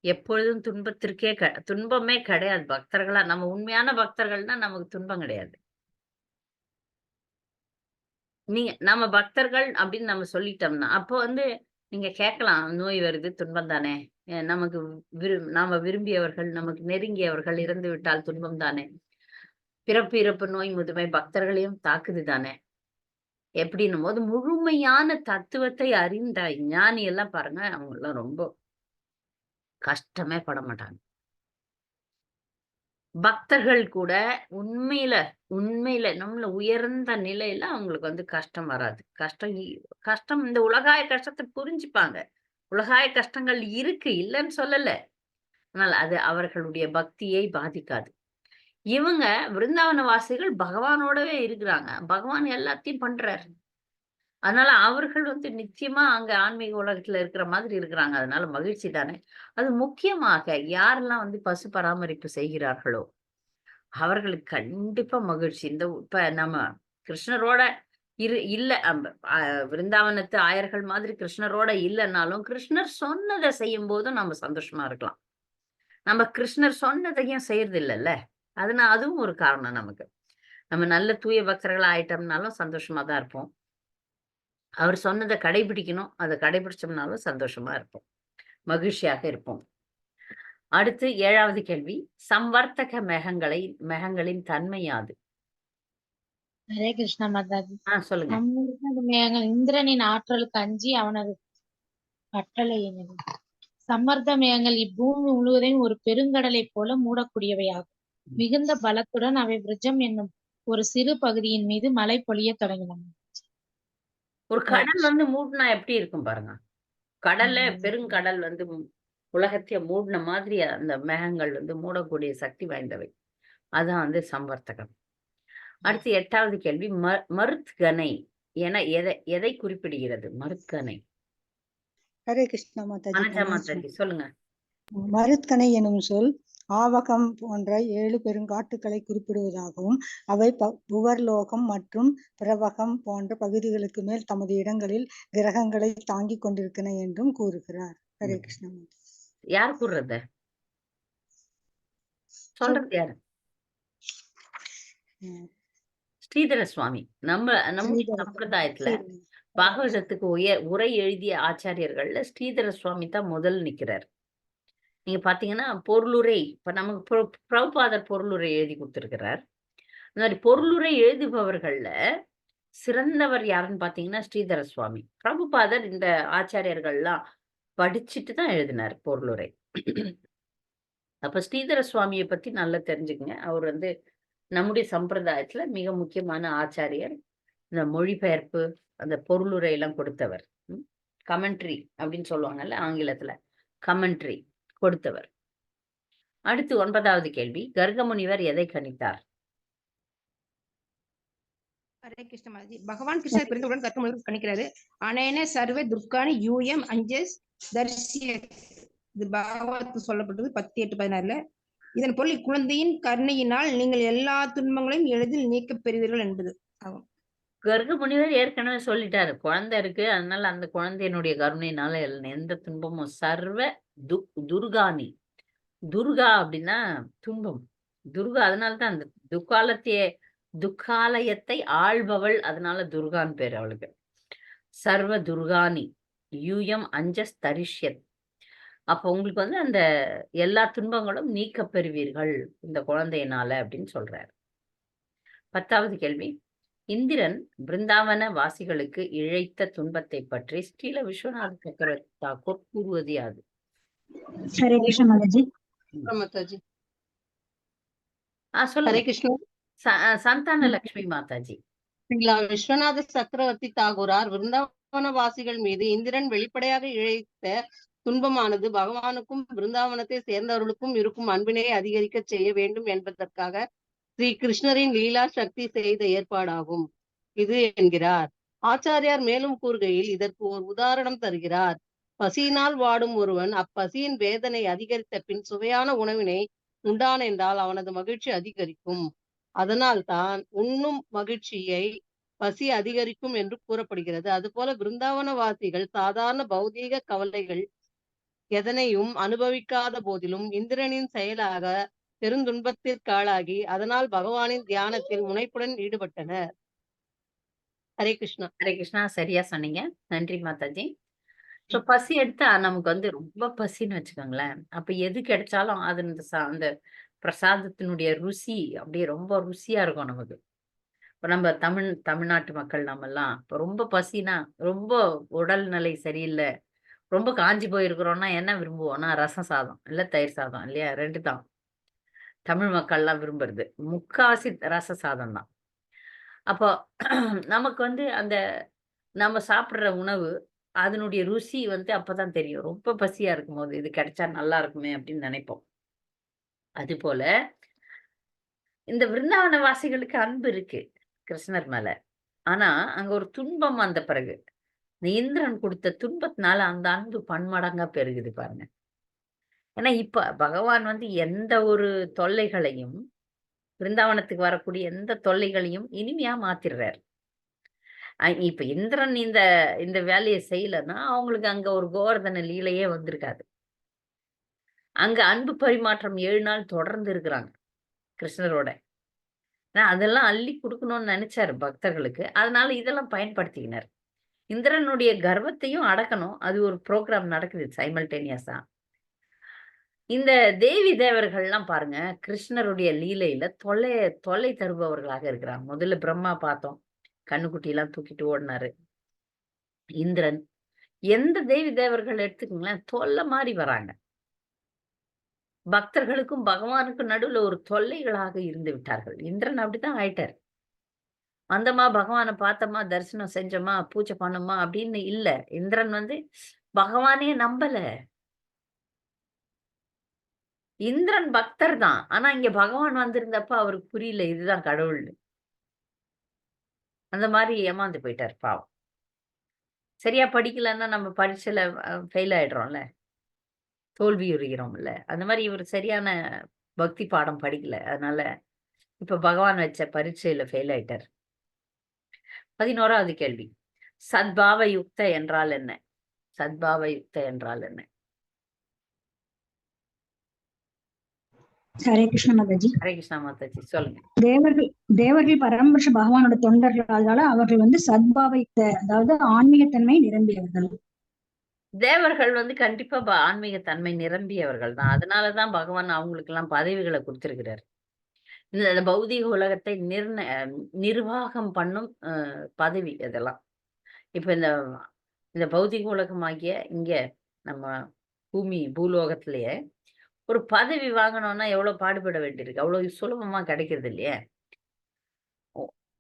எப்பொழுதும் துன்பமே கிடையாது. பக்தர்களா நம்ம உண்மையான பக்தர்கள்னா நமக்கு துன்பம் கிடையாது. நம்ம பக்தர்கள் அப்படின்னு நம்ம சொல்லிட்டோம்னா அப்போ நீங்க கேட்கலாம், நோய் வருது, துன்பம் தானே, நமக்கு நாம விரும்பியவர்கள், நமக்கு நெருங்கியவர்கள் இறந்து விட்டால் துன்பம் தானே, பிறப்பு இறப்பு நோய் முதுமை பக்தர்களையும் தாக்குது தானே. எப்படின்னும் போது முழுமையான தத்துவத்தை அறிந்த ஞானி எல்லாம் பாருங்க, அவங்க எல்லாம் ரொம்ப கஷ்டமே பட மாட்டாங்க. பக்தர்கள் கூட உண்மையில நம்மள உயர்ந்த நிலையில அவங்களுக்கு கஷ்டம் வராது. கஷ்டம் இந்த உலகாய கஷ்டத்தை புரிஞ்சுப்பாங்க. உலகாய கஷ்டங்கள் இருக்கு, இல்லைன்னு சொல்லல. ஆனால் அது அவர்களுடைய பக்தியை பாதிக்காது. இவங்க விருந்தாவன வாசிகள் பகவானோடவே இருக்கிறாங்க. பகவான் எல்லாத்தையும் பண்றாரு. அதனால அவர்கள் நிச்சயமா அங்க ஆன்மீக உலகத்துல இருக்கிற மாதிரி இருக்கிறாங்க. அதனால மகிழ்ச்சி தானே. அது முக்கியமாக யாரெல்லாம் பசு பராமரிப்பு செய்கிறார்களோ அவர்களுக்கு கண்டிப்பா மகிழ்ச்சி. இப்ப நம்ம கிருஷ்ணரோட இல்ல விருந்தாவனத்து ஆயர்கள் மாதிரி கிருஷ்ணரோட இல்லைன்னாலும் கிருஷ்ணர் சொன்னதை செய்யும் போதும் நம்ம சந்தோஷமா இருக்கலாம். நம்ம கிருஷ்ணர் சொன்னதையும் செய்யறது இல்லைல்ல. அதனால அதுவும் ஒரு காரணம் நமக்கு. நம்ம நல்ல தூய பக்தர்களா ஆயிட்டோம்னாலும் சந்தோஷமா தான் இருப்போம். அவர் சொன்னதை கடைபிடிக்கணும். அதை கடைபிடிச்சோம்னாலும் சந்தோஷமா இருப்போம், மகிழ்ச்சியாக இருப்போம். அடுத்து 7வது கேள்வி. சம்வர்த்தக மேகங்களின் தன்மை யாது? ஹரே கிருஷ்ணா மாதாஜி. சொல்லுங்க. சம்வர்த்தக மேகங்கள் இந்திரனின் ஆற்றலுக்கு அஞ்சி அவனது கட்டளை. சம்மர்த்த மேகங்கள் இப்பூமி முழுவதையும் ஒரு பெருங்கடலை போல மூடக்கூடியவையாகும். மிகுந்த பலத்துடன் அவை விரஜம் என்னும் ஒரு சிறு பகுதியின் மீது மழை பொழிய தொடங்கின. ஒரு கடல் மூடினா எப்படி இருக்கும் பாருங்க. கடல்ல பெருங்கடல் உலகத்தைய மூடின மாதிரி அந்த மேகங்கள் மூடக்கூடிய சக்தி வாய்ந்தவை. அதான் சம்வர்த்தகம். அடுத்து 8வது கேள்வி. மருத்கனை என எதை குறிப்பிடுகிறது? மருத்கனை. ஹரே கிருஷ்ணா மாதாஜி. சொல்லுங்க. மருத்கனை எனும் சொல் ஆவகம் போன்ற 7 பெருங்காட்டுகளை குறிப்பிடுவதாகவும் அவை புவர்லோகம் மற்றும் பிரவகம் போன்ற பகுதிகளுக்கு மேல் தமது இடங்களில் கிரகங்களை தாங்கிக் கொண்டிருக்கின்றன என்றும் கூறுகிறார். ஹரே கிருஷ்ணா. யார் கூறுறது? சொல்றது யாரு? ஸ்ரீதர சுவாமி. நம்ம சம்பிரதாயத்துல பாகவதத்துக்கு உரை எழுதிய ஆச்சாரியர்கள்ல ஸ்ரீதர சுவாமி தான் முதல் நிக்கிறார். நீங்க பாத்தீங்கன்னா பொருளுரை, இப்ப நமக்கு பிரபுபாதர் பொருளுரை எழுதி கொடுத்திருக்கிறார். அந்த மாதிரி பொருளுரை எழுதுபவர்கள்ல சிறந்தவர் யாருன்னு பாத்தீங்கன்னா ஸ்ரீதர சுவாமி. பிரபுபாதர் இந்த ஆச்சாரியர்கள்லாம் படிச்சுட்டு தான் எழுதினார் பொருளுரை. அப்ப ஸ்ரீதர சுவாமியை பத்தி நல்லா தெரிஞ்சுக்கங்க. அவர் நம்முடைய சம்பிரதாயத்துல மிக முக்கியமான ஆச்சாரியர். இந்த மொழிபெயர்ப்பு, அந்த பொருளுரை எல்லாம் கொடுத்தவர். கமெண்ட்ரி அப்படின்னு சொல்லுவாங்கல்ல ஆங்கிலத்துல, கமெண்ட்ரி கொடுத்தவர். அடுத்து 9வது கேள்வி, கர்க முனிவர் எதை கணித்தார்? ஹரே கிருஷ்ண மாதாஜி. பகவான் கிருஷ்ணர் பிறந்தவுடன் கர்க முனிவர் கணிக்கிறாரு. அனேன சர்வே துர்கானி யூஎம் அஞ்சஸ் தரிசிய. இது பாகவத் சொல்லப்பட்டது 10:8-16. இதன் பொருள் இக்குழந்தையின் கருணையினால் நீங்கள் எல்லா துன்பங்களையும் எளிதில் நீக்கப் பெறுவீர்கள் என்பது ஆகும். கர்க முனிவர் ஏற்கனவே சொல்லிட்டாரு, குழந்தை இருக்கு, அதனால அந்த குழந்தையினுடைய கருணையினால எந்த துன்பமும் சர்வ துர்கானி. துர்கா அப்படின்னா துன்பம், துர்கா. அதனாலதான் அந்த துக்காலயத்தை ஆள்பவள், அதனால துர்கான்னு பேர் அவளுக்கு. சர்வ துர்கானி யூஎம் அஞ்சஸ் தரிஷ்யத். அப்ப உங்களுக்கு வந்து அந்த எல்லா துன்பங்களும் நீக்க பெறுவீர்கள் இந்த குழந்தையினால அப்படின்னு சொல்றாரு. 10வது கேள்வி, இந்திரன் பிருந்தாவன வாசிகளுக்கு இழைத்த துன்பத்தை பற்றி ஸ்ரீல விஸ்வநாத சக்கரவர்த்தி தாக்கூர் கூறுவது யாது? ஹரே கிருஷ்ண மாதாஜி. மாதாஜி. சொல்லுங்க. ஹரே கிருஷ்ண. சந்தான லட்சுமி மாதாஜி. விஸ்வநாத சக்கரவர்த்தி தாகூரார் விருந்தாவனவாசிகள் மீது இந்திரன் வெளிப்படையாக இழைத்த துன்பமானது பகவானுக்கும் பிருந்தாவனத்தை சேர்ந்தவர்களுக்கும் இருக்கும் அன்பினை அதிகரிக்க செய்ய வேண்டும் என்பதற்காக ஸ்ரீ கிருஷ்ணரின் லீலா சக்தி செய்த ஏற்பாடாகும் இது என்கிறார். ஆச்சாரியார் மேலும் கூறுகையில் இதற்கு ஒரு உதாரணம் தருகிறார். பசியினால் வாடும் ஒருவன் அப்பசியின் வேதனை அதிகரித்த பின் சுவையான உணவினை உண்டான் என்றால் அவனது மகிழ்ச்சி அதிகரிக்கும். அதனால் தான் உண்ணும் மகிழ்ச்சியை பசி அதிகரிக்கும் என்று கூறப்படுகிறது. அதுபோல பிருந்தாவனவாசிகள் சாதாரண பௌதீக கவலைகள் எதனையும் அனுபவிக்காத போதிலும் இந்திரனின் செயலாக பெருந்துன்பத்திற்காளாகி அதனால் பகவானின் தியானத்தில் முனைப்புடன் ஈடுபட்டனர். ஹரே கிருஷ்ணா. ஹரே கிருஷ்ணா, சரியா சொன்னீங்க. நன்றி மாதாஜி. ஸோ பசி எடுத்தா நமக்கு வந்து ரொம்ப பசின்னு வச்சுக்கோங்களேன். அப்ப எது கிடைச்சாலும் அது அந்த பிரசாதத்தினுடைய ருசி அப்படியே ரொம்ப ருசியா இருக்கும் நமக்கு. இப்ப நம்ம தமிழ்நாட்டு மக்கள் நம்மெல்லாம் இப்ப ரொம்ப பசினா, ரொம்ப உடல்நிலை சரியில்லை, ரொம்ப காஞ்சி போயிருக்கிறோம்னா என்ன விரும்புவோம்னா ரசம் சாதம் இல்ல தயிர் சாதம் இல்லையா? 2 தான் தமிழ் மக்கள்லாம் விரும்புறது. முக்காவாசி ரச சாதம் தான். அப்போ நமக்கு வந்து அந்த நம்ம சாப்பிடுற உணவு அதனுடைய ருசி வந்து அப்பதான் தெரியும். ரொம்ப பசியா இருக்கும்போது இது கிடைச்சா நல்லா இருக்குமே அப்படின்னு நினைப்போம். அது போல இந்த விருந்தாவன வாசிகளுக்கு அன்பு இருக்கு கிருஷ்ணர் மேல. ஆனா அங்க ஒரு துன்பம் வந்த பிறகு இந்த இந்திரன் கொடுத்த துன்பத்தினால அந்த அன்பு பன்மடங்கா பெருகுது பாருங்க. ஏன்னா இப்ப பகவான் வந்து எந்த ஒரு தொல்லைகளையும், பிருந்தாவனத்துக்கு வரக்கூடிய எந்த தொல்லைகளையும் இனிமையா மாத்திடுறாரு. இப்ப இந்திரன் இந்த வேலையை செய்யலைன்னா அவங்களுக்கு அங்க ஒரு கோவர்தன லீலையே வந்திருக்காது. அங்க அன்பு பரிமாற்றம் 7 நாள் தொடர்ந்து இருக்கிறாங்க கிருஷ்ணரோட. அதெல்லாம் அள்ளி கொடுக்கணும்னு நினைச்சாரு பக்தர்களுக்கு. அதனால இதெல்லாம் பயன்படுத்திக்கினார். இந்திரனுடைய கர்வத்தையும் அடக்கணும். அது ஒரு ப்ரோக்ராம் நடக்குது சைமல்டேனியஸா. இந்த தேவி தேவர்கள்லாம் பாருங்க கிருஷ்ணருடைய லீலையில தொல்லை தருபவர்களாக இருக்கிறாங்க. முதல்ல பிரம்மா பார்த்தோம், கண்ணுக்குட்டி எல்லாம் தூக்கிட்டு ஓடினாரு. இந்திரன், எந்த தேவி தேவர்கள் எடுத்துக்கங்களேன், தொல்லை மாதிரி வராங்க. பக்தர்களுக்கும் பகவானுக்கும் நடுவுல ஒரு தொல்லைகளாக இருந்து விட்டார்கள். இந்திரன் அப்படித்தான் ஆயிட்டார். வந்தமா பகவானை பார்த்தோமா, தரிசனம் செஞ்சோமா, பூஜை பண்ணோமா அப்படின்னு இல்ல. இந்திரன் வந்து பகவானே நம்பல. இந்திரன் பக்தர் தான். ஆனா இங்க பகவான் வந்திருந்தப்ப அவருக்கு புரியல இதுதான் கடவுள். அந்த மாதிரி ஏமாந்து போயிட்டார் பாவம். சரியா படிக்கலன்னா நம்ம பரீட்சையில ஃபெயில் ஆயிடுறோம்ல, தோல்வியுறுகிறோம்ல. அந்த மாதிரி இவர் சரியான பக்தி பாடம் படிக்கல. அதனால இப்ப பகவான் வச்ச பரீட்சையில ஃபெயில் ஆயிட்டார். 11வது கேள்வி, சத்பாவ யுக்த என்றால் என்ன? சத்பாவ யுக்த என்றால் என்ன? ஹரே கிருஷ்ண மாதாஜி. ஹரே கிருஷ்ணா மாதாஜி, சொல்லுங்க. தேவர்கள் பரமபுருஷ பகவானோட தொண்டர்கள், அதனால அவர்கள் வந்து சத்பாவயுக்த, அதாவது ஆன்மீகத்தன்மை நிரம்பியவர்கள். தேவர்கள் வந்து கண்டிப்பா ஆன்மீக தன்மை நிரம்பியவர்கள் தான். அதனாலதான் பகவான் அவங்களுக்கு எல்லாம் பதவிகளை கொடுத்திருக்கிறார். இந்த பௌதிக உலகத்தை நிர்வாகம் பண்ணும் பதவி அதெல்லாம். இப்ப இந்த பௌதிக உலகமாகிய இங்க நம்ம பூலோகத்திலேயே ஒரு பதவி வாங்கணும்னா எவ்வளவு பாடுபட வேண்டியிருக்கு. அவ்வளவு சுலபமா கிடைக்கிறது இல்லையே.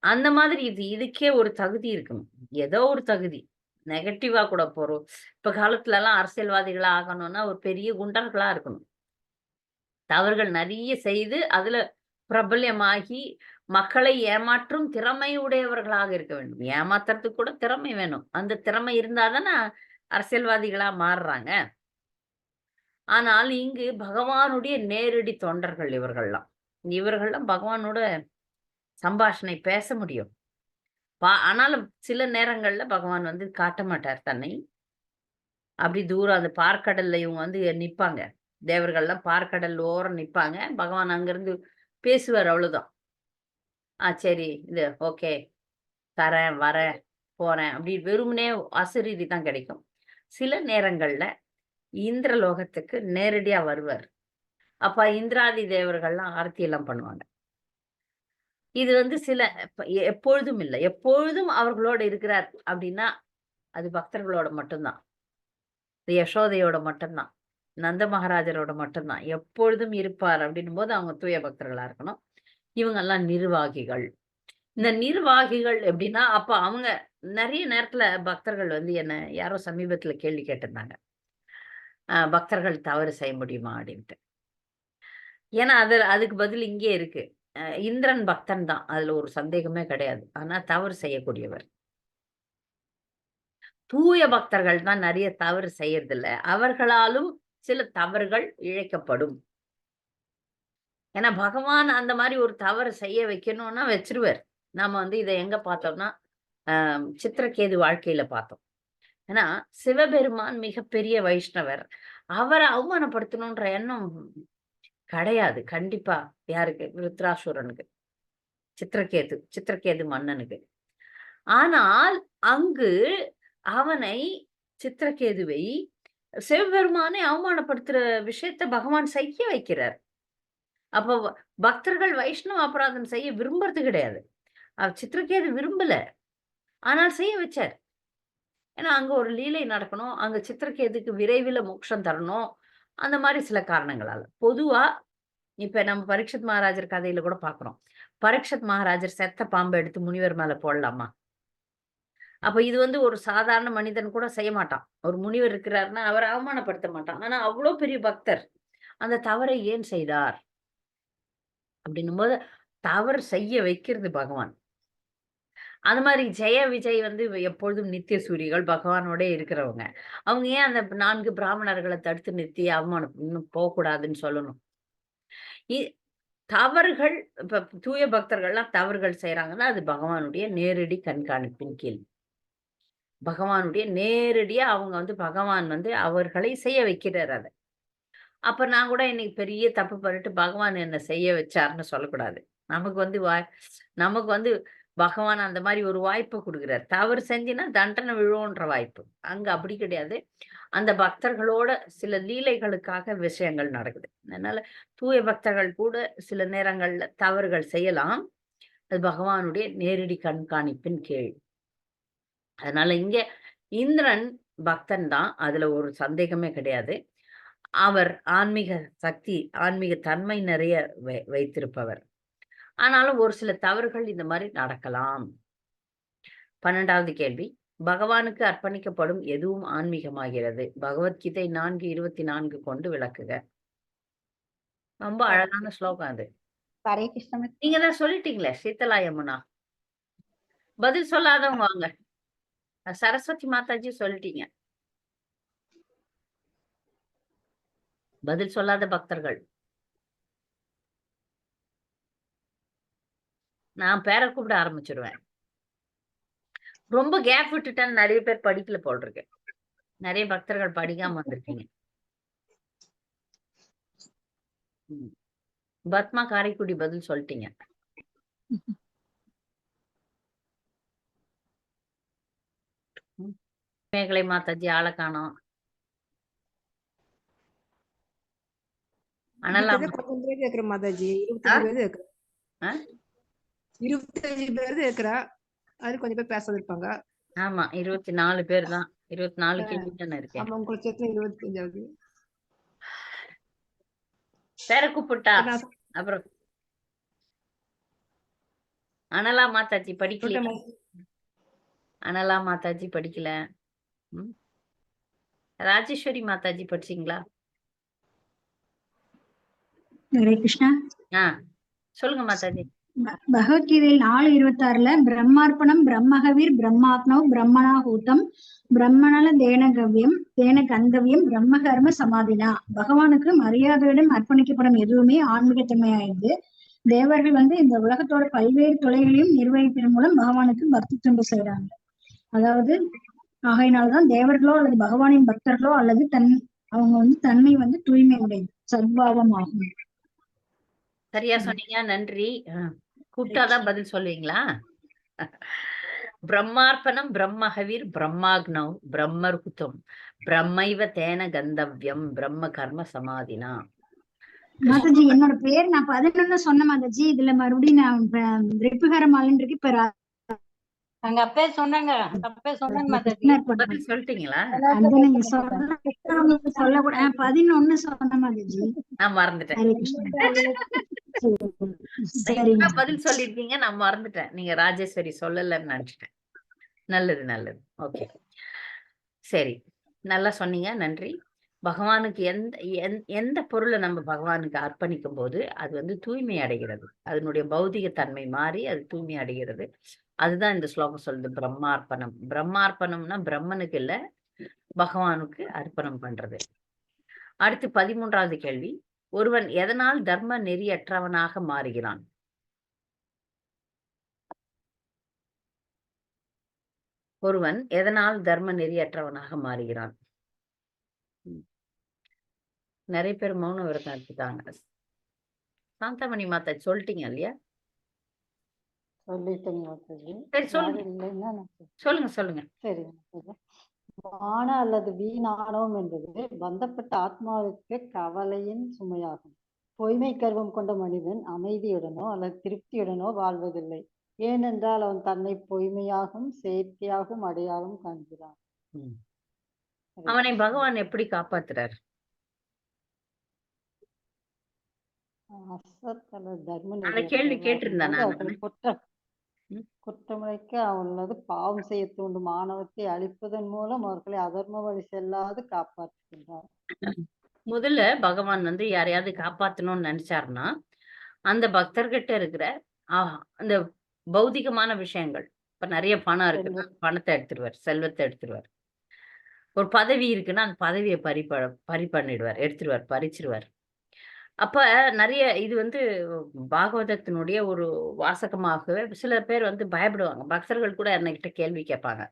அந்த மாதிரி இதுக்கே ஒரு தகுதி இருக்கணும். ஏதோ ஒரு தகுதி, நெகட்டிவா கூட போறோம். இப்ப காலத்துல எல்லாம் அரசியல்வாதிகளா ஆகணும்னா ஒரு பெரிய குண்டர்களா இருக்கணும். தவறுகள் நிறைய செய்து அதுல பிரபல்யமாகி மக்களை ஏமாற்றும் திறமை உடையவர்களாக இருக்க வேண்டும். ஏமாத்துறதுக்கு கூட திறமை வேணும். அந்த திறமை இருந்தாதானே அரசியல்வாதிகளா மாறுறாங்க. ஆனால் இங்கு பகவானுடைய நேரடி தொண்டர்கள் இவர்கள்லாம் பகவானோட சம்பாஷணை பேச முடியும். ஆனாலும் சில நேரங்கள்ல பகவான் வந்து காட்ட மாட்டார் தன்னை. அப்படி தூரம் அந்த பார்க்கடல்ல இவங்க வந்து நிப்பாங்க. தேவர்கள்லாம் பார்க்கடல் ஓரம் நிப்பாங்க. பகவான் அங்கிருந்து பேசுவார், அவ்வளவுதான். சரி, இது ஓகே, தரேன், வரேன், போறேன், அப்படி வெறுமனே அசரீதி தான் கிடைக்கும். சில நேரங்கள்ல இந்திரலோகத்துக்கு நேரடியா வருவார். அப்ப இந்திராதி தேவர்கள்லாம் ஆரத்தி எல்லாம் பண்ணுவாங்க. இது வந்து சில எப்பொழுதும் இல்லை, எப்பொழுதும் அவர்களோட இருக்கிறார் அப்படின்னா அது பக்தர்களோட மட்டும்தான், யசோதையோட மட்டும்தான், நந்த மகாராஜரோட மட்டும்தான் எப்பொழுதும் இருப்பார். அப்படின்னும் போது அவங்க தூய பக்தர்களா இருக்கணும். இவங்க எல்லாம் நிர்வாகிகள். இந்த நிர்வாகிகள் எப்படின்னா, அப்ப அவங்க நிறைய நேரத்துல பக்தர்கள் வந்து என்ன யாரோ சமீபத்துல கேள்வி கேட்டிருந்தாங்க, பக்தர்கள் தவறு செய்ய முடியுமா அப்படின்ட்டு. ஏன்னா அதுக்கு பதில் இங்கே இருக்கு. இந்திரன் பக்தன் தான், அதுல ஒரு சந்தேகமே கிடையாது. ஆனா தவறு செய்யக்கூடியவர். தூய பக்தர்கள் தான் நிறைய தவறு செய்யறதில்ல. அவர்களாலும் சில தவறுகள் இழைக்கப்படும். ஏன்னா பகவான் அந்த மாதிரி ஒரு தவறு செய்ய வைக்கணும்னா வச்சிருவார். நாம வந்து இதை எங்க பார்த்தோம்னா சித்திரகேது வாழ்க்கையில பார்த்தோம். ஏன்னா சிவபெருமான் மிகப்பெரிய வைஷ்ணவர். அவரை அவமானப்படுத்தணும்ன்ற எண்ணம் கிடையாது கண்டிப்பா. யாருக்கு? விருத்ராசுரனுக்கு, சித்திரகேது மன்னனுக்கு. ஆனால் அங்கு அவனை சித்திரகேதுவை சிவபெருமானை அவமானப்படுத்துற விஷயத்த பகவான் செய்ய வைக்கிறார். அப்போ பக்தர்கள் வைஷ்ணவ அபராதம் செய்ய விரும்புறது கிடையாது. சித்திரகேது விரும்பல, ஆனால் செய்ய வச்சார். ஏன்னா அங்க ஒரு லீலை நடக்கணும், அங்க சித்திரகேதுக்கு விரைவில் மோட்சம் தரணும். அந்த மாதிரி சில காரணங்களால பொதுவா இப்ப நம்ம பரீட்சித் மகாராஜர் கதையில கூட பாக்குறோம். பரீட்சித் மகாராஜர் செத்த பாம்பை எடுத்து முனிவர் மேல போடலாமா? அப்ப இது வந்து ஒரு சாதாரண மனிதன் கூட செய்ய மாட்டான். ஒரு முனிவர் இருக்கிறாருன்னா அவரை அவமானப்படுத்த மாட்டான். ஆனா அவ்வளவு பெரிய பக்தர் அந்த தவறை ஏன் செய்தார் அப்படின்னும் போது தவறு செய்ய வைக்கிறது பகவான். அந்த மாதிரி ஜெய விஜய் வந்து எப்பொழுதும் நித்திய சூரிகள் பகவானோட இருக்கிறவங்க. அவங்க ஏன் அந்த 4 பிராமணர்களை தடுத்து நிறுத்தி அவமானம் போகக்கூடாதுன்னு சொல்லணும்? தவறுகள் இப்ப தூய பக்தர்கள்லாம் தவறுகள் செய்யறாங்கன்னா அது பகவானுடைய நேரடி கண்காணிப்பின் கீழ். பகவானுடைய நேரடியா அவங்க வந்து பகவான் வந்து அவர்களை செய்ய வைக்கிறார். அதை அப்ப நான் கூட இன்னைக்கு பெரிய தப்பு பண்ணிட்டு பகவான் என்ன செய்ய வச்சாருன்னு சொல்லக்கூடாது. நமக்கு வந்து பகவான் அந்த மாதிரி ஒரு வாய்ப்பு கொடுக்கிறார். தவறு செஞ்சினா தண்டனை விழுவோன்ற வாய்ப்பு. அங்க அப்படி கிடையாது. அந்த பக்தர்களோட சில லீலைகளுக்காக விஷயங்கள் நடக்குது. அதனால தூய பக்தர்கள் கூட சில நேரங்கள்ல தவறுகள் செய்யலாம். அது பகவானுடைய நேரடி கண்காணிப்பின் கீழ். அதனால இங்க இந்திரன் பக்தன் தான், அதுல ஒரு சந்தேகமே கிடையாது. அவர் ஆன்மீக சக்தி, ஆன்மீக தன்மை நிறைய வைத்திருப்பவர். ஆனாலும் ஒரு சில தவறுகள் இந்த மாதிரி நடக்கலாம். 12வது கேள்வி, பகவானுக்கு அர்ப்பணிக்கப்படும் எதுவும் ஆன்மீகமாகிறது? பகவத்கீதை 4:24 கொண்டு விளக்குக. ரொம்ப அழகான ஸ்லோகம் அது. நீங்க தான் சொல்லிட்டீங்களே சீதலா யமுனா. பதில் சொல்லாதவங்க வாங்க. சரஸ்வதி மாதாஜி சொல்லிட்டீங்க. பதில் சொல்லாத பக்தர்கள். நான் பேரை கூப்பிட ஆரம்பிச்சிருவேன். ரொம்ப கேப் விட்டுட்டேன்னு நிறைய பேர் படிக்கல போல் இருக்கு. நிறைய பக்தர்கள் படிக்காம வந்திருக்கீங்க. பத்மா காரைக்குடி பதில் சொல்லிட்டீங்க. மேகலை மாதாஜி ஆளை காணோம். மாதாஜி 25 பேர் இருக்கிறா. அது கொஞ்சம் பேர் பேசாத இருப்பாங்க. ஆமா 24 பேர் தான். 24 கிட்ட இருக்கேன். அவங்க 25 பேரை கூப்பிட்டா அப்புறம் அனலா மாதாஜி படிக்கல. அனலா மாதாஜி படிக்கல. ராஜேஸ்வரி மாதாஜி படிச்சீங்களா? ஹரே கிருஷ்ணா. சொல்லுங்க மாதாஜி. பகவத்கீதையில் 4:26 பிரம்மார்ப்பணம் பிரம்மகவீர் பிரம்மாத்மவ் பிரம்மணாஹூதம் பிரம்மணல தேன கந்தவியம் பிரம்ம கர்ம சமாதினா. பகவானுக்கு மரியாதையுடன் அர்ப்பணிக்கப்படும் எதுவுமே ஆன்மீகத்தன்மையாயிடுது. தேவர்கள் இந்த உலகத்தோட பல்வேறு தொலைகளையும் நிர்வகிப்பதன் மூலம் பகவானுக்கு பக்தி தொண்டு செய்யறாங்க. அதாவது ஆகையினால்தான் தேவர்களோ அல்லது பகவானின் பக்தர்களோ அல்லது அவங்க தன்மை தூய்மை உடையது, சத்பாவம் ஆகும். சரியா சொன்னீங்க, நன்றி. கூப்பிட்டாதான் பதில் சொல்லுவீங்களா? பிரம்மார்ப்பணம் பிரம்மஹவீர் பிரம்மாக்னவ் பிரம்மர்குதம் பிரம்மைவ தேன கந்தவ்யம் பிரம்ம கர்ம சமாதினா. மாதாஜி என்னோட பேர் நான் 11 சொன்ன மாதாஜி. இதுல மறுபடியும் நான் ரிப்புகரமாலன் இருக்கு. இப்ப அங்க அப்பே சொன்னாங்க சொல்லிட்டீங்களா? அது நீங்க சொல்லக்கூடாது. 11 சொன்ன மாதாஜி, நான் மறந்துட்டேன். பதில் சொல்லிருக்கீங்க, நான் மறந்துட்டேன். நீங்க ராஜேஸ்வரி சொல்லலன்னு நினைச்சிட்டேன். நல்லது நல்லது, ஓகே சரி, நல்லா சொன்னீங்க, நன்றி. பகவானுக்கு எந்த பொருளை நம்ம பகவானுக்கு அர்ப்பணிக்கும் போது அது தூய்மை அடைகிறது. அதனுடைய பௌதிக தன்மை மாறி அது தூய்மை அடைகிறது. அதுதான் இந்த ஸ்லோகம் சொல்லுது, பிரம்மார்ப்பணம். பிரம்மார்ப்பணம்னா பிரம்மனுக்கு இல்ல, பகவானுக்கு அர்ப்பணம் பண்றது. அடுத்து 13வது கேள்வி, ஒருவன் எதனால் தர்ம நெறியற்றவனாக மாறுகிறான்? ஒருவன் எதனால் தர்ம நெறியற்றவனாக மாறுகிறான்? நிறைய பேர் மௌன விரதம் எடுத்துட்டாங்க. சாந்தாமணி மாதா சொல்லிட்டீங்க இல்லையா? சரி சொல்லுங்க சொல்லுங்க. சரி, மான அல்லது வீணானவம் என்பது பந்தப்பட்ட ஆத்மாவுக்கு கவலையின் சுமையாகும். பொய்மை கர்வம் கொண்ட மனிதன் அமைதியுடனோ அல்லது திருப்தியுடனோ வாழ்வதில்லை. ஏனென்றால் அவன் தன்னை பொய்மையாகவும் செயற்கையாகவும் அடையாளம் காண்கிறான். அவனை பகவான் எப்படி காப்பாத்துறார்? அந்த கேள்வி கேட்டிருந்தான். குற்றமுறைக்கு அவனது பாவம் செய்ய தூண்டும் மாணவத்தை அழிப்பதன் மூலம் அவர்களை அதர்ம வழி செல்லாது காப்பாற்றுகின்றார். முதல்ல பகவான் யாரையாவது காப்பாத்தணும்னு நினைச்சாருன்னா அந்த பக்தர்கிட்ட இருக்கிற அந்த பௌதிகமான விஷயங்கள், இப்ப நிறைய பணம் இருக்கு, பணத்தை எடுத்துருவார், செல்வத்தை எடுத்துருவார். ஒரு பதவி இருக்குன்னா அந்த பதவியை எடுத்துருவார், பறிச்சிருவார். அப்ப நிறைய இது பாகவதத்தினுடைய ஒரு வாசகமாகவே சில பேர் பயப்படுவாங்க. பக்தர்கள் கூட என்கிட்ட கேள்வி கேட்பாங்க,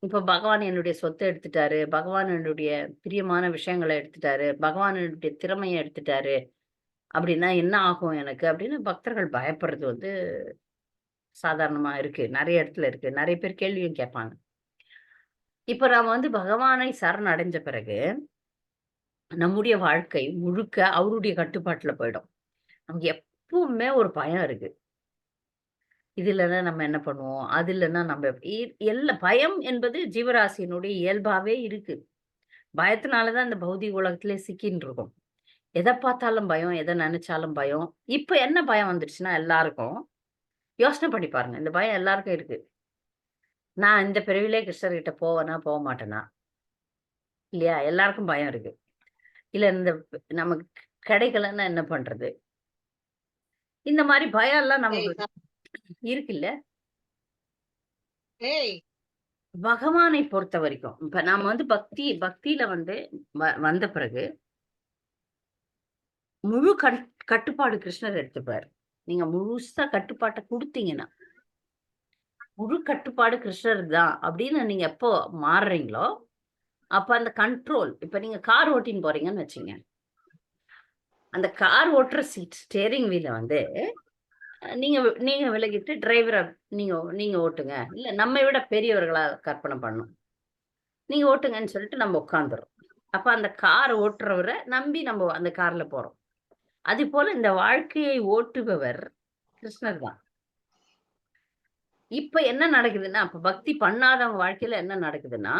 இப்ப பகவான் என்னுடைய சொத்தை எடுத்துட்டாரு, பகவான் என்னுடைய பிரியமான விஷயங்களை எடுத்துட்டாரு, பகவான் என்னுடைய திறமையை எடுத்துட்டாரு, அப்படின்னா என்ன ஆகும் எனக்கு அப்படின்னு பக்தர்கள் பயப்படுறது சாதாரணமா இருக்கு. நிறைய இடத்துல இருக்கு. நிறைய பேர் கேள்வியும் கேட்பாங்க. இப்ப நாம பகவானை சரண் அடைஞ்ச பிறகு நம்முடைய வாழ்க்கை முழுக்க அவருடைய கட்டுப்பாட்டுல போயிடும். நமக்கு எப்பவுமே ஒரு பயம் இருக்கு. இது இல்லைன்னா நம்ம என்ன பண்ணுவோம், அது இல்லைன்னா நம்ம எல்லாம் பயம் என்பது ஜீவராசியினுடைய இயல்பாவே இருக்கு. பயத்தினாலதான் இந்த பௌதிக உலகத்திலே சிக்கின்னு இருக்கும். எதை பார்த்தாலும் பயம், எதை நினைச்சாலும் பயம். இப்ப என்ன பயம் வந்துடுச்சுன்னா எல்லாருக்கும் யோசனை பண்ணி பாருங்க, இந்த பயம் எல்லாருக்கும் இருக்கு. நான் இந்த பிறவிலே கிருஷ்ணர்கிட்ட போவேனா போக மாட்டேனா இல்லையா? எல்லாருக்கும் பயம் இருக்கு. இல்ல இந்த நமக்கு கிடைக்கலன்னா என்ன பண்றது? இந்த மாதிரி பயம் எல்லாம் நமக்கு இருக்குல்ல. பகவானை பொறுத்த வரைக்கும் இப்ப நாம பக்தியில வந்த பிறகு முழு கட்டுப்பாடு கிருஷ்ணர் எடுத்துப்பாரு. நீங்க முழுசா கட்டுப்பாட்டை கொடுத்தீங்கன்னா முழு கட்டுப்பாடு கிருஷ்ணர் தான் அப்படின்னு நீங்க எப்போ மாறுறீங்களோ அப்ப அந்த கண்ட்ரோல், இப்ப நீங்க கார் ஓட்டின்னு போறீங்கன்னு வச்சுங்க, அந்த கார் ஓட்டுற சீட் ஸ்டேரிங் வீல நீங்க விலகிட்டு டிரைவரை நீங்க ஓட்டுங்க, இல்ல நம்மை விட பெரியவர்களா கற்பனை பண்ணும், நீங்க ஓட்டுங்கன்னு சொல்லிட்டு நம்ம உட்காந்துரும். அப்ப அந்த கார் ஓட்டுறவரை நம்பி நம்ம அந்த கார்ல போறோம். அது போல இந்த வாழ்க்கையை ஓட்டுபவர் கிருஷ்ணர் தான். இப்ப என்ன நடக்குதுன்னா, அப்ப பக்தி பண்ணாதவங்க வாழ்க்கையில என்ன நடக்குதுன்னா,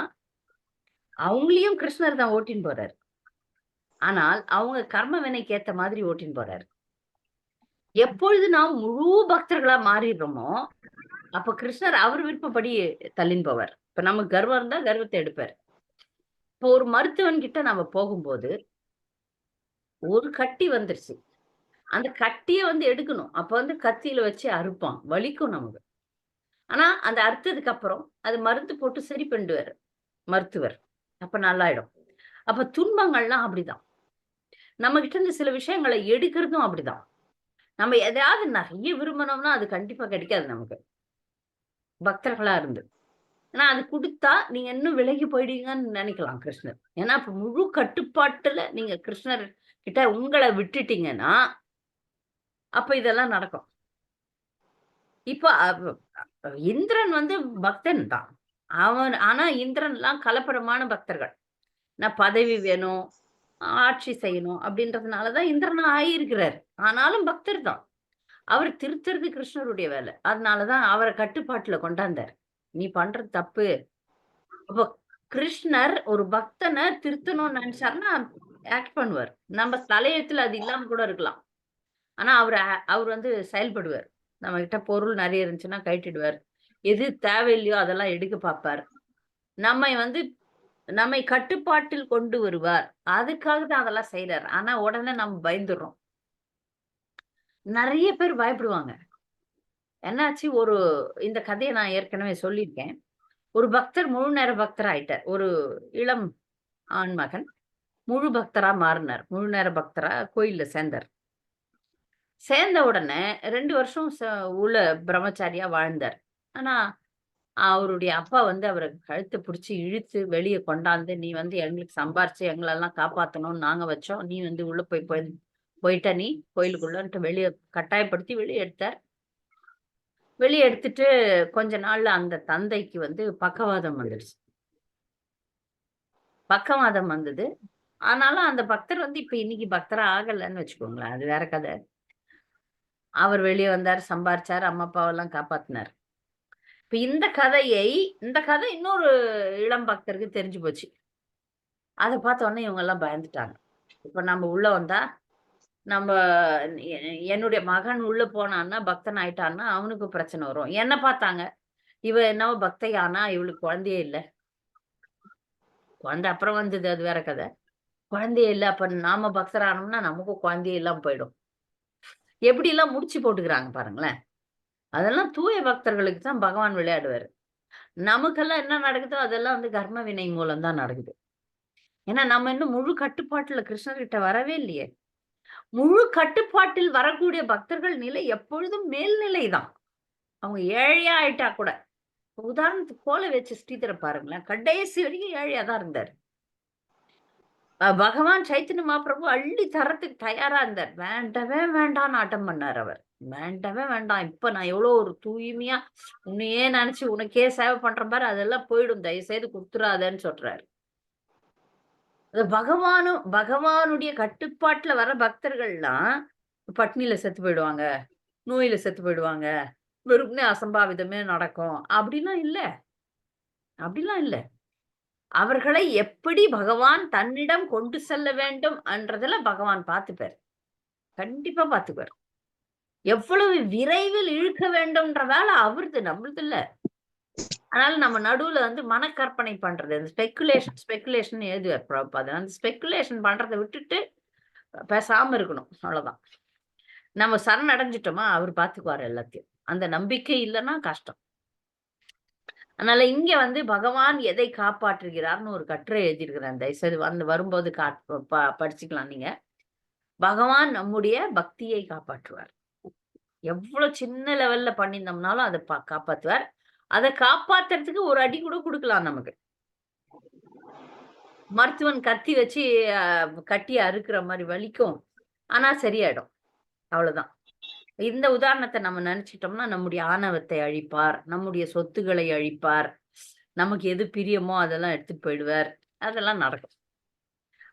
அவங்களையும் கிருஷ்ணர் தான் ஓட்டின்னு போறாரு. ஆனால் அவங்க கர்ம வினைக்கு ஏத்த மாதிரி ஓட்டின்னு போறாரு. எப்பொழுது நாம் முழு பக்தர்களா மாறிடுறோமோ அப்ப கிருஷ்ணர் அவர் விருப்பப்படி தள்ளின்னு போவார். இப்ப நமக்கு கர்வம் இருந்தா கர்வத்தை எடுப்பார். இப்போ ஒரு மருத்துவன் கிட்ட நம்ம போகும்போது ஒரு கட்டி வந்துருச்சு, அந்த கட்டிய வந்து எடுக்கணும். அப்ப வந்து கத்தியில வச்சு அறுப்பான், வலிக்கும் நமக்கு. ஆனா அந்த அறுத்ததுக்கு அப்புறம் அது மருந்து போட்டு சரி பண்ணிடுவாரு மருத்துவர். அப்ப நல்லாயிடும். அப்ப துன்பங்கள்லாம் அப்படிதான். நம்ம கிட்ட இருந்து சில விஷயங்களை எடுக்கிறதும் அப்படிதான். நம்ம எதையாவது நிறைய விரும்பினோம்னா அது கண்டிப்பா கிடைக்காது நமக்கு, பக்தர்களா இருந்து. ஆனா அது குடுத்தா நீங்க இன்னும் விலகி போயிடுவீங்கன்னு நினைக்கலாம் கிருஷ்ணர். ஏன்னா இப்ப முழு கட்டுப்பாட்டுல நீங்க கிருஷ்ணர் கிட்ட உங்களை விட்டுட்டீங்கன்னா அப்ப இதெல்லாம் நடக்கும். இப்ப இந்திரன் வந்து பக்தன் தான் அவன். ஆனா இந்திரன் எல்லாம் கலப்படமான பக்தர்கள். நான் பதவி வேணும், ஆட்சி செய்யணும் அப்படின்றதுனாலதான் இந்திரனா ஆகியிருக்கிறார். ஆனாலும் பக்தர் தான். அவர் திருத்துறது கிருஷ்ணருடைய வேலை. அதனாலதான் அவரை கட்டுப்பாட்டுல கொண்டாந்தார். நீ பண்றது தப்பு. அப்போ கிருஷ்ணர் ஒரு பக்தனை திருத்தணும்னு நினைச்சாருன்னா ஆக்ட் பண்ணுவார். நம்ம தலையெழுத்துல அது இல்லாம கூட இருக்கலாம். ஆனா அவர் வந்து செயல்படுவார். நம்ம கிட்ட பொருள் நிறைய இருந்துச்சுன்னா கழட்டிடுவார். எது தேவையில்லையோ அதெல்லாம் எடுக்க பார்ப்பார். நம்மை கட்டுப்பாட்டில் கொண்டு வருவார். அதுக்காக தான் அதெல்லாம் செய்யறாரு. ஆனா உடனே நம்ம பயந்துடுறோம். நிறைய பேர் பயப்படுவாங்க. என்னாச்சு, இந்த கதையை நான் ஏற்கனவே சொல்லியிருக்கேன். ஒரு பக்தர் முழு நேர பக்தரா ஆயிட்டார். ஒரு இளம் ஆண் மகன் முழு பக்தரா மாறினார். முழு நேர பக்தரா கோயில்ல சேர்ந்தார். சேர்ந்த உடனே 2 வருஷம் உள்ள பிரம்மச்சாரியா வாழ்ந்தார். ஆனா அவருடைய அப்பா வந்து அவரை கழுத்தை பிடிச்சி இழுத்து வெளியே கொண்டாந்து, நீ வந்து எங்களுக்கு சம்பாரிச்சு எங்களெல்லாம் காப்பாத்தணும்னு நாங்க வச்சோம், நீ வந்து உள்ள போயிட்ட நீ கோயிலுக்குள்ளன்ட்டு வெளியே கட்டாயப்படுத்தி வெளியே எடுத்தார். வெளியே எடுத்துட்டு கொஞ்ச நாள்ல அந்த தந்தைக்கு வந்து பக்கவாதம் வந்துடுச்சு. பக்கவாதம் வந்தது. ஆனாலும் அந்த பக்தர் வந்து இப்ப இன்னைக்கு பக்தரா ஆகலன்னு வச்சுக்கோங்களேன், அது வேற கதை. அவர் வெளியே வந்தார், சம்பாரிச்சார், அம்மா அப்பாவெல்லாம் காப்பாத்தினார். இப்ப இந்த கதை இன்னொரு இளம் பக்தருக்கு தெரிஞ்சு போச்சு. அதை பார்த்த உடனே இவங்க எல்லாம் பயந்துட்டாங்க. இப்ப நம்ம உள்ள வந்தா என்னுடைய மகன் உள்ள போனான்னா பக்தன் ஆயிட்டான்னா அவனுக்கு பிரச்சனை வரும். என்ன பார்த்தாங்க, இவ என்னவோ பக்தை ஆனா இவளுக்கு குழந்தையே இல்லை. குழந்தை அப்புறம் வந்தது, அது வேற கதை. குழந்தையே இல்லை, அப்ப நாம பக்தர் ஆனோம்னா நமக்கும் குழந்தையே எல்லாம் போயிடும். எப்படி எல்லாம் முடிச்சு போட்டுக்கிறாங்க பாருங்களேன். அதெல்லாம் தூய பக்தர்களுக்கு தான் பகவான் விளையாடுவாரு. நமக்கெல்லாம் என்ன நடக்குதோ அதெல்லாம் வந்து கர்ம வினை மூலம் தான் நடக்குது. ஏன்னா நம்ம இன்னும் முழு கட்டுப்பாட்டுல கிருஷ்ணர்கிட்ட வரவே இல்லையே. முழு கட்டுப்பாட்டில் வரக்கூடிய பக்தர்கள் நிலை எப்பொழுதும் மேல்நிலை தான். அவங்க ஏழையா ஆயிட்டா கூட, உதாரணத்துக்கு கோல வச்சு ஸ்ரீதர பாருங்களேன், கடைசி வரைக்கும் ஏழையா தான் இருந்தார். பகவான் சைத்தன்ய மகாபிரபு அள்ளி தரத்துக்கு தயாரா இருந்தார். வேண்டவே வேண்டாம்னு ஆட்டம் பண்ணார் அவர். வேண்டவே வேண்டாம், இப்ப நான் எவ்வளவு ஒரு தூய்மையா உன்னையே நினைச்சு உனக்கே சேவை பண்ற பாரு, அதெல்லாம் போயிடும், தயவு செய்து கொடுத்துறாதன்னு சொல்றாரு. பகவானுடைய கட்டுப்பாட்டுல வர பக்தர்கள்லாம் பட்னியில செத்து போயிடுவாங்க, நோயில செத்து போயிடுவாங்க, வெறும்னே அசம்பாவிதமே நடக்கும் அப்படிலாம் இல்ல. அவர்களை எப்படி பகவான் தன்னிடம் கொண்டு செல்ல வேண்டும் என்றதுல பகவான் பார்த்துப்பார். கண்டிப்பா பார்த்துப்பார். எவ்வளவு விரைவில் இழுக்க வேண்டும்ன்ற வேலை அவருது, நம்மளது இல்ல. அதனால நம்ம நடுவுல வந்து மனக்கற்பனை பண்றது, அந்த ஸ்பெகுலேஷன் எழுதுவார் பிரபுபாதர். அந்த ஸ்பெகுலேஷன் பண்றதை விட்டுட்டு பேசாம இருக்கணும், அவ்வளவுதான். நம்ம சரணடைஞ்சிட்டோமா அவர் பார்த்துக்குவார் எல்லாத்தையும். அந்த நம்பிக்கை இல்லைன்னா கஷ்டம். அதனால இங்க வந்து பகவான் எதை காப்பாற்றுகிறார்னு ஒரு கட்டுரை எழுதியிருக்கிறேன். தயவுசெய்து வந்து வரும்போது படிச்சுக்கலாம் நீங்க. பகவான் நம்முடைய பக்தியை காப்பாற்றுவார். எவ்வளவு சின்ன லெவல்ல பண்ணியிருந்தோம்னாலும் அதை காப்பாற்றுவார். அதை காப்பாத்துறதுக்கு ஒரு அடி கூட கொடுக்கலாம் நமக்கு. மருத்துவன் கத்தி வச்சு கட்டி அறுக்கிற மாதிரி வலிக்கும், ஆனா சரியாயிடும், அவ்வளவுதான். இந்த உதாரணத்தை நம்ம நினைச்சிட்டோம்னா நம்முடைய ஆணவத்தை அழிப்பார், நம்முடைய சொத்துக்களை அழிப்பார், நமக்கு எது பிரியமோ அதெல்லாம் எடுத்துட்டு போயிடுவார். அதெல்லாம் நடக்கும்.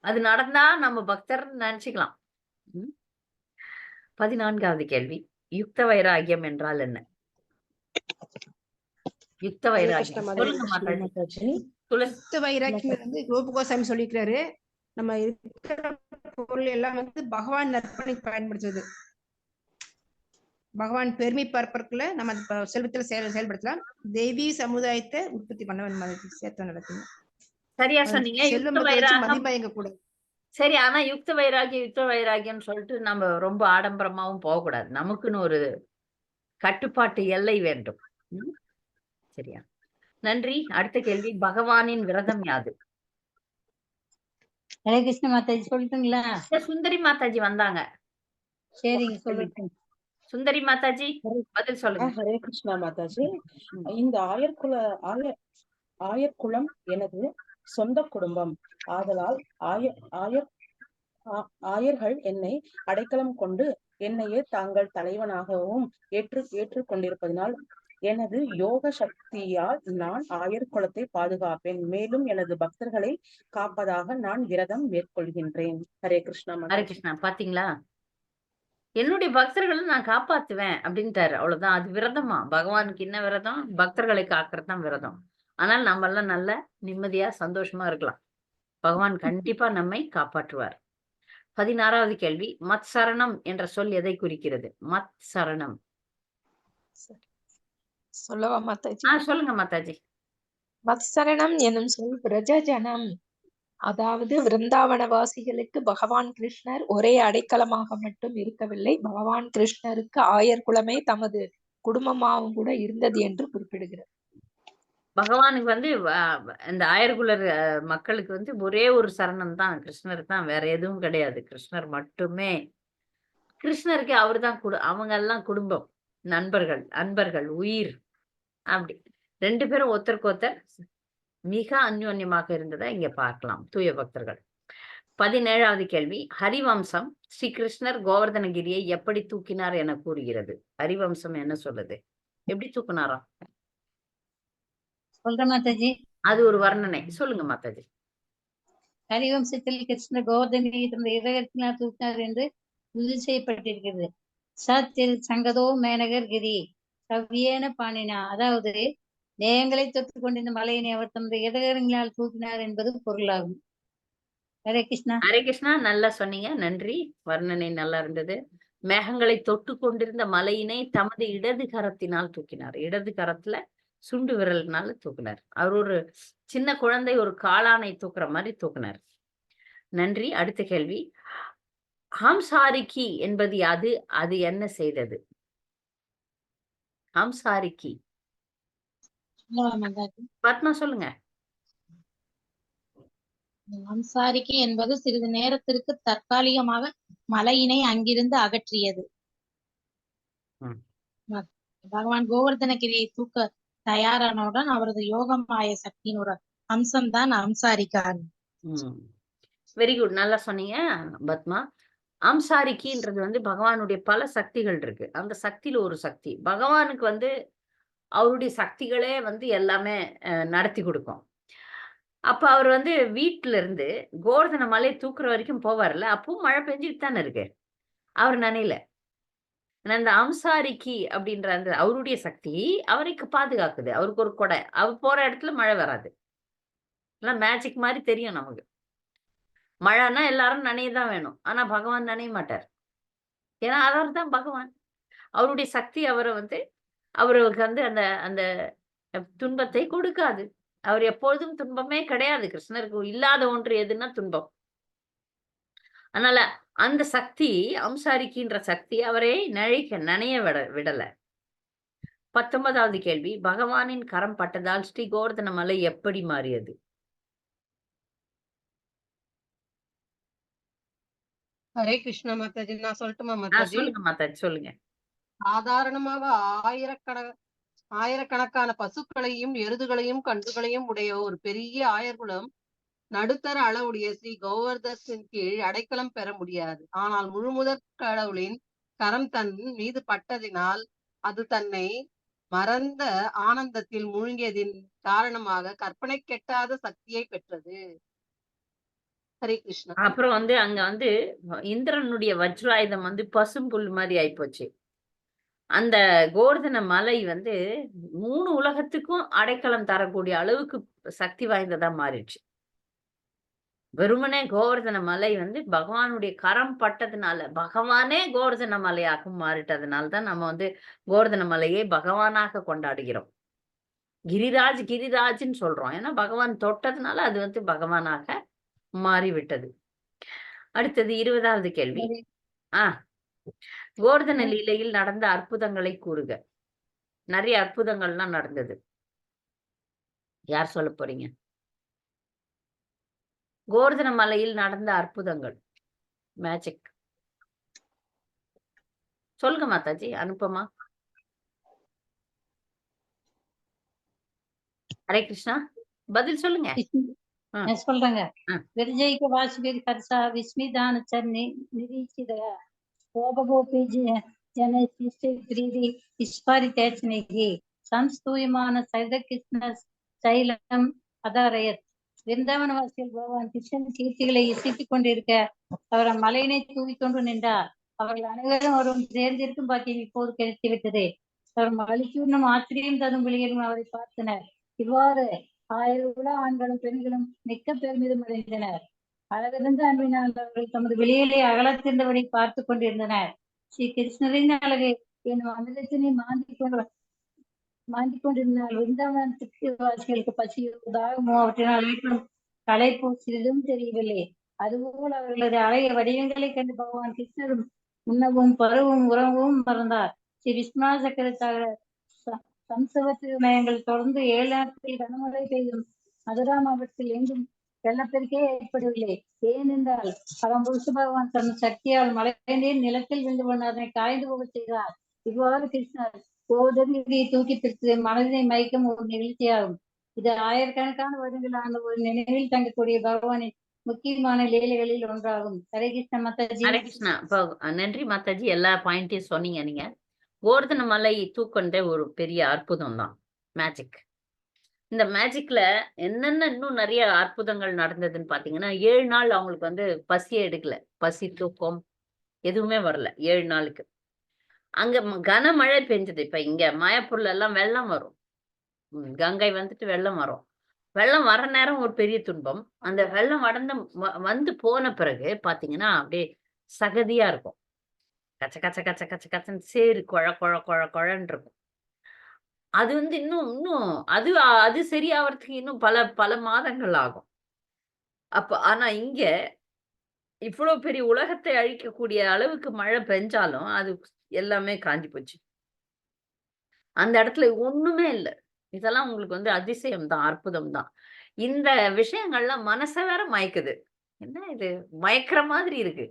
அது நடந்தா நம்ம பக்தர் நினைச்சுக்கலாம். 14வது கேள்வி, யுக்த வைராகியம் என்றால் என்ன? யுக்த வைராகியம் சொல்லுங்க மாதாஜி. யுக்த வைராகியம் வந்து கோபகோசாமி சொல்லிக்கிறாரு, நம்ம இருக்கிற பொருள் எல்லாம் வந்து பகவான் நற்பணிக்கு பயன்படுத்துறது. பகவான் பெருமை பார்ப்பதற்குள்ள நம்ம செல்வத்துல செயல்படுத்தலாம். தெய்வீ சமுதாயத்தை உற்பத்தி பண்ண வேண்டும், சேர்த்து நடத்தணும். சரியா சொன்னீங்க. மதிமயங்க கூட சரி, ஆனா யுக்த வைராகியம்னு சொல்லிட்டு நம்ம ரொம்ப ஆடம்பரமாவும் போகக்கூடாது. நமக்குன்னு ஒரு கட்டுப்பாட்டு எல்லை வேண்டும். சரியா? நன்றி. அடுத்த கேள்வி, பகவானின் விரதம் யாது? ஹரே கிருஷ்ண மாதாஜி சொல்லட்டுங்களா? சுந்தரி மாதாஜி வந்தாங்க. சரிங்க, சொல்லட்டும். சுந்தரி மாதாஜி பதில் சொல்லுங்க. ஹரே கிருஷ்ணா மாதாஜி. இந்த ஆயர்குலம் எனது சொந்த குடும்பம். ஆதலால் ஆயர்கள் என்னை அடைக்கலம் கொண்டு என்னையே தாங்கள் தலைவனாகவும் ஏற்றுக் கொண்டிருப்பதனால் எனது யோக சக்தியால் நான் ஆயர் குலத்தை பாதுகாப்பேன். மேலும் எனது பக்தர்களை காப்பதாக நான் விரதம் மேற்கொள்கின்றேன். ஹரே கிருஷ்ணா. ஹரே கிருஷ்ணா. பாத்தீங்களா, என்னுடைய பக்தர்களை நான் காப்பாத்துவேன் அப்படின்ட்டாரு. அவ்வளவுதான். அது விரதமா? பகவானுக்கு என்ன விரதம்? பக்தர்களை காக்கிறது தான் விரதம். ஆனால் நம்ம எல்லாம் நல்ல நிம்மதியா சந்தோஷமா இருக்கலாம். பகவான் கண்டிப்பா நம்மை காப்பாற்றுவார். 16வது கேள்வி, மத் சரணம் என்ற சொல் எதை குறிக்கிறது? மத் சரணம் சொல்லவா மாதாஜி? சொல்லுங்க மாதாஜி. மத் சரணம் எனும் சொல் பிரஜஜனம், அதாவது விருந்தாவனவாசிகளுக்கு பகவான் கிருஷ்ணர் ஒரே அடைக்கலமாக மட்டும் இருக்கவில்லை, பகவான் கிருஷ்ணருக்கு ஆயர் குலமே தமது குடும்பமாகவும் கூட இருந்தது என்று குறிப்பிடுகிறார். பகவானுக்கு வந்து இந்த ஆயர்குலர் மக்களுக்கு வந்து ஒரே ஒரு சரணம் தான், கிருஷ்ணர் தான், வேற எதுவும் கிடையாது. கிருஷ்ணர் மட்டுமே. கிருஷ்ணருக்கு அவர் தான் அவங்க எல்லாம் குடும்பம், நண்பர்கள், அன்பர்கள், உயிர். அப்படி 2 பேரும் ஒருத்தருக்கு ஒருத்தர் மிக அந்யோன்யமாக இருந்ததை இங்க பார்க்கலாம் தூய பக்தர்கள். 17வது கேள்வி, ஹரிவம்சம் ஸ்ரீ கிருஷ்ணர் கோவர்தனகிரியை எப்படி தூக்கினார் என கூறுகிறது? ஹரிவம்சம் என்ன சொல்லுது? எப்படி தூக்குனாராம்? சொல்ற மாதாஜி. அது ஒரு வர்ணனை சொல்லுங்க மாதாஜி. ஹரிவம்சத்தில் கிருஷ்ணர் கோவர்தனகிரியை தனது இதயத்தினால் தூக்கினார் என்று உறுதி செய்யப்பட்டிருக்கிறது. சத்தில் சங்கதோ மேனகர் கிரி கவ்யேன பாணினா, அதாவது நேயங்களை தொட்டு கொண்டிருந்த மலையினை அவர் தமது இடகரங்களால் தூக்கினார் என்பது பொருளாகும். ஹரே கிருஷ்ணா. ஹரே கிருஷ்ணா. நல்லா சொன்னீங்க, நன்றி. வர்ணனை நல்லா இருந்தது. மேகங்களை தொட்டு கொண்டிருந்த மலையினை தமது இடது கரத்தினால் தூக்கினார். இடது கரத்துல சுண்டு விரல்னால தூக்கினார். அவர் ஒரு சின்ன குழந்தை ஒரு காளானை தூக்குற மாதிரி தூக்கினார். நன்றி. அடுத்த கேள்வி, ஹம்சாரிக்கி என்பது யாது? அது என்ன செய்தது? ஹம்சாரிக்கி பத்மா சொல்லுங்க. ஹம்சாரிக்கி என்பது சிறிது நேரத்திற்கு தற்காலிகமாக மலையினை அங்கிருந்து அகற்றியது. பகவான் கோவர்தனகிரியை தூக்க தயாரானவுடன் அவரது யோகமாய சக்தியின் ஒரு அம்சம்தான் ஹம்சாரிக்கான். வெரி குட், நல்லா சொன்னீங்க பத்மா. ஹம்சாரிக்கின்றது வந்து பகவானுடைய பல சக்திகள் இருக்கு. அந்த சக்தியில ஒரு சக்தி. பகவானுக்கு வந்து அவருடைய சக்திகளே வந்து எல்லாமே நடத்தி கொடுக்கும். அப்ப அவர் வந்து வீட்டுல இருந்து கோவர்தன மலையை தூக்குற வரைக்கும் போவார்ல, அப்பவும் மழை பெஞ்சுட்டு தானே இருக்கு. அவர் நினைல அந்த ஹம்சாரிக்கி அப்படின்ற அந்த அவருடைய சக்தி அவருக்கு பாதுகாக்குது. அவருக்கு ஒரு கொடை. அவர் போற இடத்துல மழை வராது. எல்லாம் மேஜிக் மாதிரி தெரியும் நமக்கு. மழைன்னா எல்லாரும் நனையதான் வேணும். ஆனா பகவான் நனைய மாட்டார். ஏன்னா அவர் தான் பகவான். அவருடைய சக்தி அவரை வந்து அவருக்கு வந்து அந்த அந்த துன்பத்தை கொடுக்காது. அவர் எப்பொழுதும் துன்பமே கிடையாது. கிருஷ்ணருக்கு இல்லாத ஒன்று எதுன்னா துன்பம். அதனால அந்த சக்தி, ஹம்சாரிக்கின்ற சக்தி அவரை நனைய விடல. 19வது கேள்வி, பகவானின் கரம் பட்டதால் ஸ்ரீ கோவர்தன மலை எப்படி மாறியது? ஹரே கிருஷ்ணா மாதாஜி. நான் சொல்லட்டுமா மாதாஜி? சொல்லுங்க மாதாஜி, சொல்லுங்க. சாதாரணமாக ஆயிரக்கணக்கான பசுக்களையும் எருதுகளையும் கன்றுகளையும் உடைய ஒரு பெரிய ஆயர்குலம் நடுத்தர அளவுடைய ஸ்ரீ கோவர்தனின் கீழ் அடைக்கலம் பெற முடியாது. ஆனால் முழுமுதற் கடவுளின் கரம் தன் மீது பட்டதினால் அது தன்னை மறந்த ஆனந்தத்தில் மூழ்கியதின் காரணமாக கற்பனை கெட்டாத சக்தியை பெற்றது. ஹரே கிருஷ்ணா. அப்புறம் வந்து அங்க வந்து இந்திரனுடைய வஜ்ராயுதம் வந்து பசும்புல் மாதிரி ஆயிப்போச்சு. அந்த கோவர்தன மலை வந்து 3 உலகத்துக்கும் அடைக்கலம் தரக்கூடிய அளவுக்கு சக்தி வாய்ந்ததா மாறிடுச்சு. வெறுமனே கோவர்தன மலை வந்து பகவானுடைய கரம் பட்டதுனால, பகவானே கோவர்தன மலையாக மாறிட்டதுனால தான் நம்ம வந்து கோவர்தன மலையை பகவானாக கொண்டாடுகிறோம். கிரிராஜ்ன்னு சொல்றோம். ஏன்னா பகவான் தொட்டதுனால அது வந்து பகவானாக மாறிவிட்டது. அடுத்தது 20வது கேள்வி. கோவர்தன லீலையில் நடந்த அற்புதங்களை கூறுக. நிறைய அற்புதங்கள்லாம் நடந்தது. யார் சொல்ல போறீங்க? கோவர்தன மலையில் நடந்த அற்புதங்கள், மேஜிக் சொல்லுங்க மாதாஜி. அனுப்பமா. ஹரே கிருஷ்ணா, பதில் சொல்லுங்க. சொல்றேங்க. விரஜைக வாசுகி ஹர்ஷா விஸ்மிதான சர்ணி நிரீட்சித கோபகோபி ஜன சிஷ்ட பிரீதி விஸ்வாரிதேச்சனைகி சம்ஸ்தூயமான சைத கிருஷ்ண சைலம் அதாரயத். விருந்தாவனவாசிகள் பகவான் கிருஷ்ணன் கீர்த்திகளை இசைத்துக் கொண்டிருக்க அவர் மலையினை தூவிக்கொண்டு நின்றார். அவர்கள் அனைவரும் அவரும் சேர்ந்திருக்கும் பாக்கியம் இப்போது கிடைத்துவிட்டது. அவர் மகிழ்ச்சியுடனும் ஆச்சரியம் தரும் விழிகளும் அவரை பார்த்தனர். இவ்வாறு 1000 ஆண்களும் பெண்களும் மிக்க பெருமிதம் அடைந்தனர். அளவிருந்த அன்பினால் அவர்கள் தமது வெளியிலே அகலத்திருந்தபடி பார்த்து கொண்டிருந்தனர். ஸ்ரீ கிருஷ்ணரின் அழகு என்னும் அமிர்தத்தினை மாண்டிக் கொண்டிருந்தால் விருந்தாவனத்துக்கு வாசிகளுக்கு பசியோ தாகமோ அவற்றினால் ஏற்படும் களைப்போ சிறிதும் தெரியவில்லை. அதுபோல் அவர்களது அழகிய வடிவங்களை கண்டு பகவான் கிருஷ்ணரும் உண்ணவும் பருவும் உறவும் மறந்தார். ஸ்ரீ விஸ்வநாத சக்கரத்தாக சம்சவ திருமயங்கள் தொடர்ந்து 7 நாட்களில் கனமழை பெய்யும் மதுரா மாவட்டத்தில் எங்கும் வெள்ளப்பெருக்கே ஏற்படவில்லை. ஏனென்றால் பரம்புருஷ பகவான் தன் சக்தியால் மழை நீர் நிலத்தில் விழுந்து கொண்டு அதனை காய்ந்து போக செய்தார். இவ்வாறு கிருஷ்ணர் கோவர்தனகிரியை தூக்கி பிடித்து மனதினை மயக்கும் ஒரு நிகழ்ச்சியாகும். இது ஆயிரக்கணக்கான வருடங்களான ஒரு நினைவில் தங்கக்கூடிய பகவானின் முக்கியமான லீலைகளில் ஒன்றாகும். ஹரே கிருஷ்ணா மாதாஜி. ஹரே கிருஷ்ணா. நன்றி மாதாஜி, எல்லா பாயிண்டையும் சொன்னீங்க. நீங்க கோவர்தன மலை தூக்கொண்ட ஒரு பெரிய அற்புதம் தான் மேஜிக். இந்த மேஜிக்ல என்னென்ன இன்னும் நிறைய அற்புதங்கள் நடந்ததுன்னு பாத்தீங்கன்னா, 7 நாள் அவங்களுக்கு வந்து பசியே எடுக்கல. பசி தூக்கம் எதுவுமே வரல 7 நாளுக்கு. அங்க கனமழை பெஞ்சது. இப்ப இங்க மாயாப்பூர்ல எல்லாம் வெள்ளம் வரும். கங்கை வந்துட்டு வெள்ளம் வரும். வெள்ளம் வர நேரம் ஒரு பெரிய துன்பம். அந்த வெள்ளம் வந்து போன பிறகு பாத்தீங்கன்னா அப்படியே சகதியா இருக்கும். கச்ச கச்ச கச்ச கச்ச கச்சன்னு சேரு கொழ கொழ கொழ கொழன்னு இருக்கும். அது வந்து இன்னும் அது சரியாவறதுக்கு இன்னும் பல மாதங்கள் ஆகும். ஆனா இங்க இவ்வளவு பெரிய உலகத்தை அழிக்கக்கூடிய அளவுக்கு மழை பெஞ்சாலும் அது எல்லாமே காஞ்சி போச்சு. அந்த இடத்துல ஒண்ணுமே இல்ல. இதெல்லாம் உங்களுக்கு வந்து அதிசயம் தான், அற்புதம் தான். இந்த விஷயங்கள்லாம் மனசை வேற மயக்குது. என்ன இது மயக்கிற மாதிரி இருக்கு.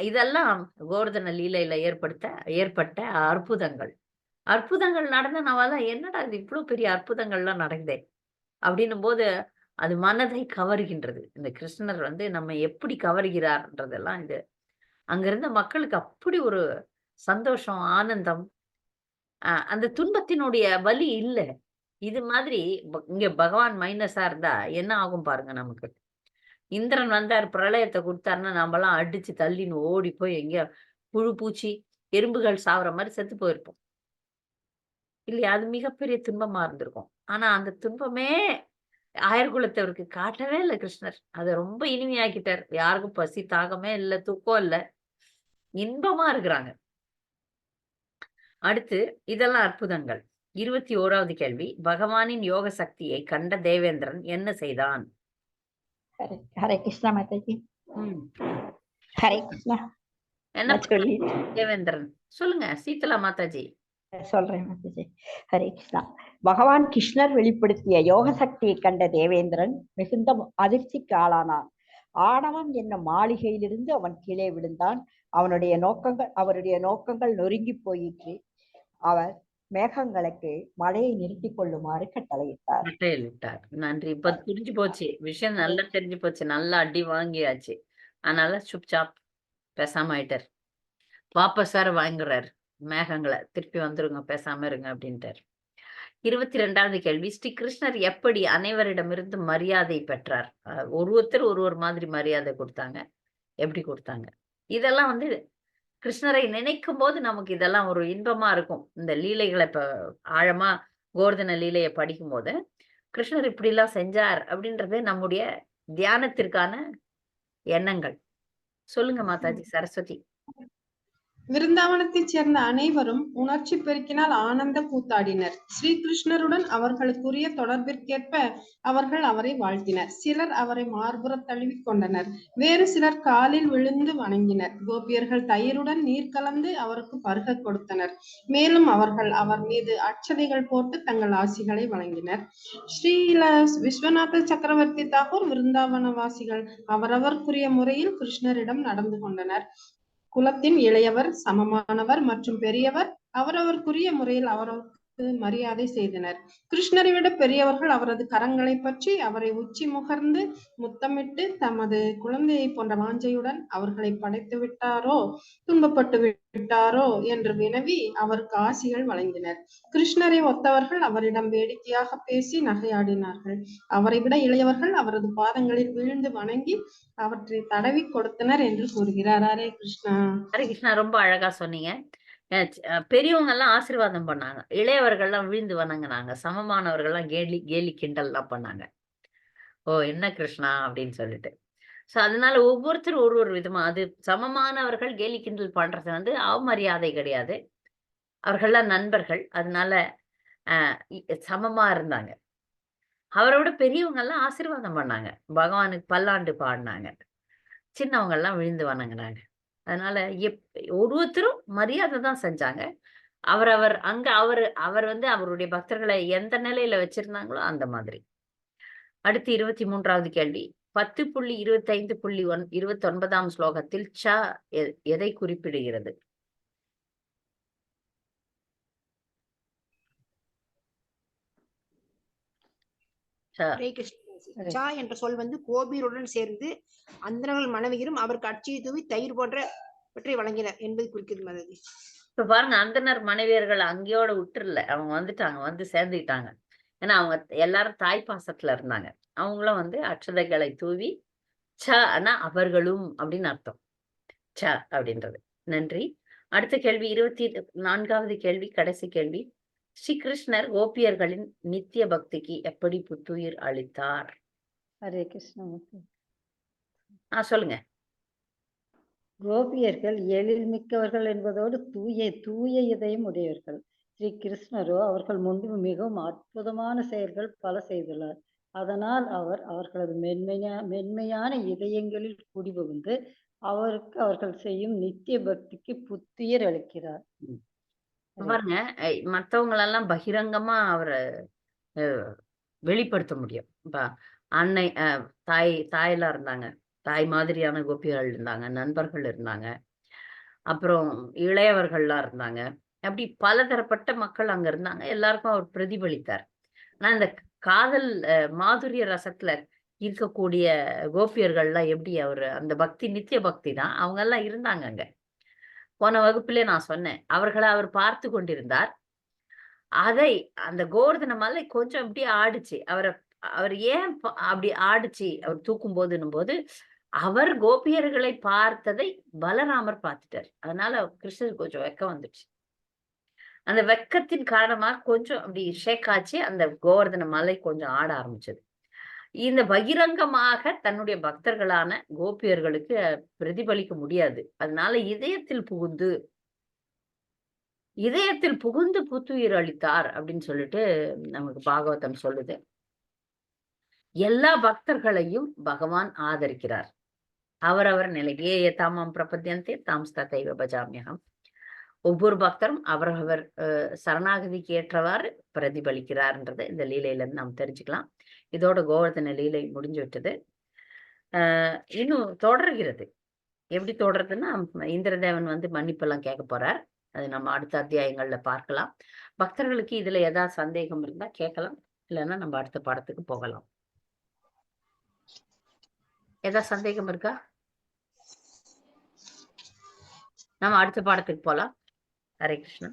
இதெல்லாம் கோவர்தன லீலையில ஏற்பட்ட அற்புதங்கள். அற்புதங்கள் நடந்தனாலதான் என்னடா இது இவ்வளவு பெரிய அற்புதங்கள்லாம் நடக்குதே அப்படின்னும் போது அது மனதை கவர்கின்றது. இந்த கிருஷ்ணர் வந்து நம்ம எப்படி கவர்கிறார்ன்றதெல்லாம் இது அங்க இருந்த மக்களுக்கு அப்படி ஒரு சந்தோஷம், ஆனந்தம். அந்த துன்பத்தினுடைய வலி இல்ல. இது மாதிரி இங்க பகவான் மைனஸா இருந்தா என்ன ஆகும் பாருங்க. நமக்கு இந்திரன் வந்தார், பிரளயத்தை கொடுத்தாருன்னா நம்மலாம் அடிச்சு தள்ளின்னு ஓடி போய் எங்கேயோ புழு பூச்சி எறும்புகள் சாவற மாதிரி செத்து போயிருப்போம் இல்லையா? அது மிகப்பெரிய துன்பமா இருந்திருக்கும். ஆனா அந்த துன்பமே ஆயர்குலத்தவருக்கு காட்டவே இல்லை கிருஷ்ணர். அதை ரொம்ப இனிமையாக்கிட்டார். யாருக்கும் பசி தாகமே இல்லை, தூக்கம் இல்லை, இன்பமா இருக்கிறாங்க. அடுத்து இதெல்லாம் அற்புதங்கள். 21வது கேள்வி. பகவானின் யோக சக்தியை கண்ட தேவேந்திரன் என்ன செய்தான்? ஹரே கிருஷ்ணா மாதாஜி. ஹரே கிருஷ்ணா. என்ன சொல்லி தேவேந்திரன் சொல்லுங்க சீதலா மாதாஜி. சொல்றேன் மாதாஜி. ஹரே கிருஷ்ணா. பகவான் கிருஷ்ணர் வெளிப்படுத்திய யோக சக்தியை கண்ட தேவேந்திரன் மிகுந்த அதிர்ச்சிக்கு ஆளானான். ஆணவம் என்னும் மாளிகையிலிருந்து அவன் கீழே விழுந்தான். அவருடைய நோக்கங்கள் நொறுங்கி போயிற்று. அவர் மேகங்களுக்கு மழையை நிறுத்தி கொள்ளுமாறு கட்டளையிட்டார். நன்றி. இப்ப புரிஞ்சு போச்சு விஷயம், நல்லா தெரிஞ்சு போச்சு. நல்லா அடி வாங்கியாச்சு. அதனால சுப்சாப் பேசாம ஆயிட்டார். வாபஸ் வேற வாங்குறாரு மேகங்களை, திருப்பி வந்துருங்க பேசாம இருங்க அப்படின்ட்டார். 22வது கேள்வி. ஸ்ரீ கிருஷ்ணர் எப்படி அனைவரிடமிருந்து மரியாதை பெற்றார்? ஒருத்தர் ஒரு மாதிரி மரியாதை கொடுத்தாங்க. எப்படி கொடுத்தாங்க? இதெல்லாம் வந்து கிருஷ்ணரை நினைக்கும் போது நமக்கு இதெல்லாம் ஒரு இன்பமா இருக்கும். இந்த லீலைகளை இப்ப ஆழமா கோவர்தன லீலையை படிக்கும் போது கிருஷ்ணர் இப்படி எல்லாம் செஞ்சார் அப்படின்றது நம்முடைய தியானத்திற்கான எண்ணங்கள். சொல்லுங்க மாதாஜி. சரஸ்வதி. விருந்தாவனத்தைச் சேர்ந்த அனைவரும் உணர்ச்சி பெருக்கினால் ஆனந்த கூத்தாடினர். ஸ்ரீகிருஷ்ணருடன் அவர்களுக்குரிய தொடர்பிற்கேற்ப அவர்கள் அவரை வாழ்த்தினர். சிலர் அவரை மார்புறத் தழுவிக் கொண்டனர். வேறு சிலர் காலில் விழுந்து வணங்கினர். கோபியர்கள் தயிருடன் நீர் கலந்து அவருக்கு பருகக் கொடுத்தனர். மேலும் அவர்கள் அவர் மீது அட்சதைகள் போட்டு தங்கள் ஆசிகளை வழங்கினர். ஸ்ரீல விஸ்வநாத சக்கரவர்த்தி தாகூர் விருந்தாவனவாசிகள் அவரவர்க்குரிய முறையில் கிருஷ்ணரிடம் நடந்து கொண்டனர். குலத்தின் இளையவர், சமமானவர் மற்றும் பெரியவர் அவரவர்க்குரிய முறையில் அவரவருக்கு மரியாதை செய்தனர். கிருஷ்ணரை விட பெரியவர்கள் அவரது கரங்களை பற்றி அவரை உச்சி முகர்ந்து முத்தமிட்டு தமது குழந்தையை போன்ற வாஞ்சையுடன் அவர்களை படைத்து விட்டாரோ, துன்பப்பட்டு விட்டாரோ என்று வினவி அவருக்கு ஆசிகள் வழங்கினர். கிருஷ்ணரை ஒத்தவர்கள் அவரிடம் வேடிக்கையாக பேசி நகையாடினார்கள். அவரை விட இளையவர்கள் அவரது பாதங்களில் விழுந்து வணங்கி அவற்றை தடவி கொடுத்தனர் என்று கூறுகிறார். ஹரே கிருஷ்ணா. ஹரே கிருஷ்ணா. ரொம்ப அழகா சொன்னீங்க. பெரியவங்க எல்லாம் ஆசீர்வாதம் பண்ணாங்க, இளையவர்கள் எல்லாம் விழுந்து வணங்கினாங்க, சமமானவர்கள் எல்லாம் கேலி கேலி கிண்டல் எல்லாம் பண்ணாங்க. ஓ என்ன கிருஷ்ணா அப்படின்னு சொல்லிட்டு. சோ அதனால ஒவ்வொருத்தரும் ஒரு ஒரு விதமா, அது சமமானவர்கள் கேலி கிண்டல் பண்றது வந்து அவமரியாதை கிடையாது. அவர்கள்லாம் நண்பர்கள், அதனால சமமா இருந்தாங்க. அவரோட பெரியவங்க எல்லாம் ஆசீர்வாதம் பண்ணாங்க, பகவானுக்கு பல்லாண்டு பாடினாங்க, சின்னவங்க எல்லாம் விழுந்து வணங்கினாங்க. அதனால ஒருத்தரும் மரியாதை தான் செஞ்சாங்க. அவர் வந்து அவருடைய பக்தர்களை எந்த நிலையில வச்சிருந்தாங்களோ அந்த மாதிரி. அடுத்து 23வது கேள்வி. 10.25.29 ஸ்லோகத்தில் ச எதை குறிப்பிடுகிறது? ஹரே கிருஷ்ணா. சா என்ற சொல் வந்து கோபியருடன் சேர்ந்து அந்தரங்கள் மனைவியரும் அவருக்கு அட்சியை தூவி தயிர் போன்றவற்றை வழங்கினர் என்பதை குறிக்கிறது மாதாஜி. இப்ப பாருங்க, அந்தனர் மனைவியர்கள் அங்கேயோட விட்டுறல, அவங்க வந்துட்டாங்க, வந்து சேர்ந்துக்கிட்டாங்க. ஏன்னா அவங்க எல்லாரும் தாய் பாசத்துல இருந்தாங்க. அவங்களும் வந்து அட்சதைகளை தூவி சனா அவர்களும் அப்படின்னு அர்த்தம். ச அப்படின்றது. நன்றி. அடுத்த கேள்வி 24வது கேள்வி, கடைசி கேள்வி. ஸ்ரீகிருஷ்ணர் கோபியர்களின் நித்திய பக்திக்கு எப்படி புத்துயிர் அளித்தார்? ஹரே கிருஷ்ணா. சொல்லுங்க. கோபியர்கள் எழில் மிக்கவர்கள் என்பதோடு தூய இதயம் உடையவர்கள். ஸ்ரீ கிருஷ்ணரோ அவர்கள் முன்பு மிகவும் அற்புதமான செயல்கள் பல செய்துள்ளார். அதனால் அவர்களது மென்மையான இதயங்களில் குடிபுகுந்து அவர்கள் செய்யும் நித்திய பக்திக்கு புத்துயிர் அளிக்கிறார். பாருங்க, மற்றவங்களெல்லாம் பகிரங்கமா அவரை வெளிப்படுத்த முடியும். இப்ப அன்னை தாயெல்லாம் இருந்தாங்க, தாய் மாதிரியான கோபிகள் இருந்தாங்க, நண்பர்கள் இருந்தாங்க, அப்புறம் இளையவர்கள்லாம் இருந்தாங்க. அப்படி பலதரப்பட்ட மக்கள் அங்க இருந்தாங்க. எல்லாருக்கும் அவர் பிரதிபலித்தார். ஆனா இந்த காதல் மாதுரிய ரசத்துல இருக்கக்கூடிய கோபியர்கள்லாம் எப்படி அந்த பக்தி நித்திய பக்தி தான், அவங்க எல்லாம் இருந்தாங்க அங்க. போன வகுப்பிலே நான் சொன்னேன், அவர்களை அவர் பார்த்து கொண்டிருந்தார். அந்த கோவர்தன மலை கொஞ்சம் அப்படியே ஆடுச்சு. அவர் ஏன் அப்படி ஆடுச்சு அவர் தூக்கும் போது அவர் கோபியர்களை பார்த்ததை பலராமர் பார்த்துட்டார். அதனால கிருஷ்ணருக்கு கொஞ்சம் வெக்கம் வந்துடுச்சு. அந்த வெக்கத்தின் காரணமாக கொஞ்சம் அப்படி ஷேக் ஆச்சு. அந்த கோவர்தன மலை கொஞ்சம் ஆட ஆரம்பிச்சது. இந்த பகிரங்கமாக தன்னுடைய பக்தர்களான கோபியர்களுக்கு பிரதிபலிக்க முடியாது. அதனால இதயத்தில் புகுந்து புத்துயிர் அளித்தார் அப்படின்னு சொல்லிட்டு நமக்கு பாகவதம் சொல்லுது. எல்லா பக்தர்களையும் பகவான் ஆதரிக்கிறார். அவரவர் நிலை. ஏ தாமாம் பிரபத்யந்தே தாம் ததைவ பஜாம்யகம். ஒவ்வொரு பக்தரும் அவரவர் சரணாகதிக்கு ஏற்றவாறு பிரதிபலிக்கிறார்ன்றதை இந்த லீலையில இருந்து நாம் தெரிஞ்சுக்கலாம். இதோட கோவர்தன லீலை முடிஞ்சு விட்டது. இன்னும் தொடர்கிறது. எப்படி தொடர்றதுன்னா, இந்திரதேவன் வந்து மன்னிப்பெல்லாம் கேட்க போறார். அது நம்ம அடுத்த அத்தியாயங்கள்ல பார்க்கலாம். பக்தர்களுக்கு இதுல ஏதாவது சந்தேகம் இருந்தா கேட்கலாம், இல்லைன்னா நம்ம அடுத்த பாடத்துக்கு போகலாம். ஏதாவது சந்தேகம் இருக்கா? நம்ம அடுத்த பாடத்துக்கு போலாம். ஹரே கிருஷ்ணா.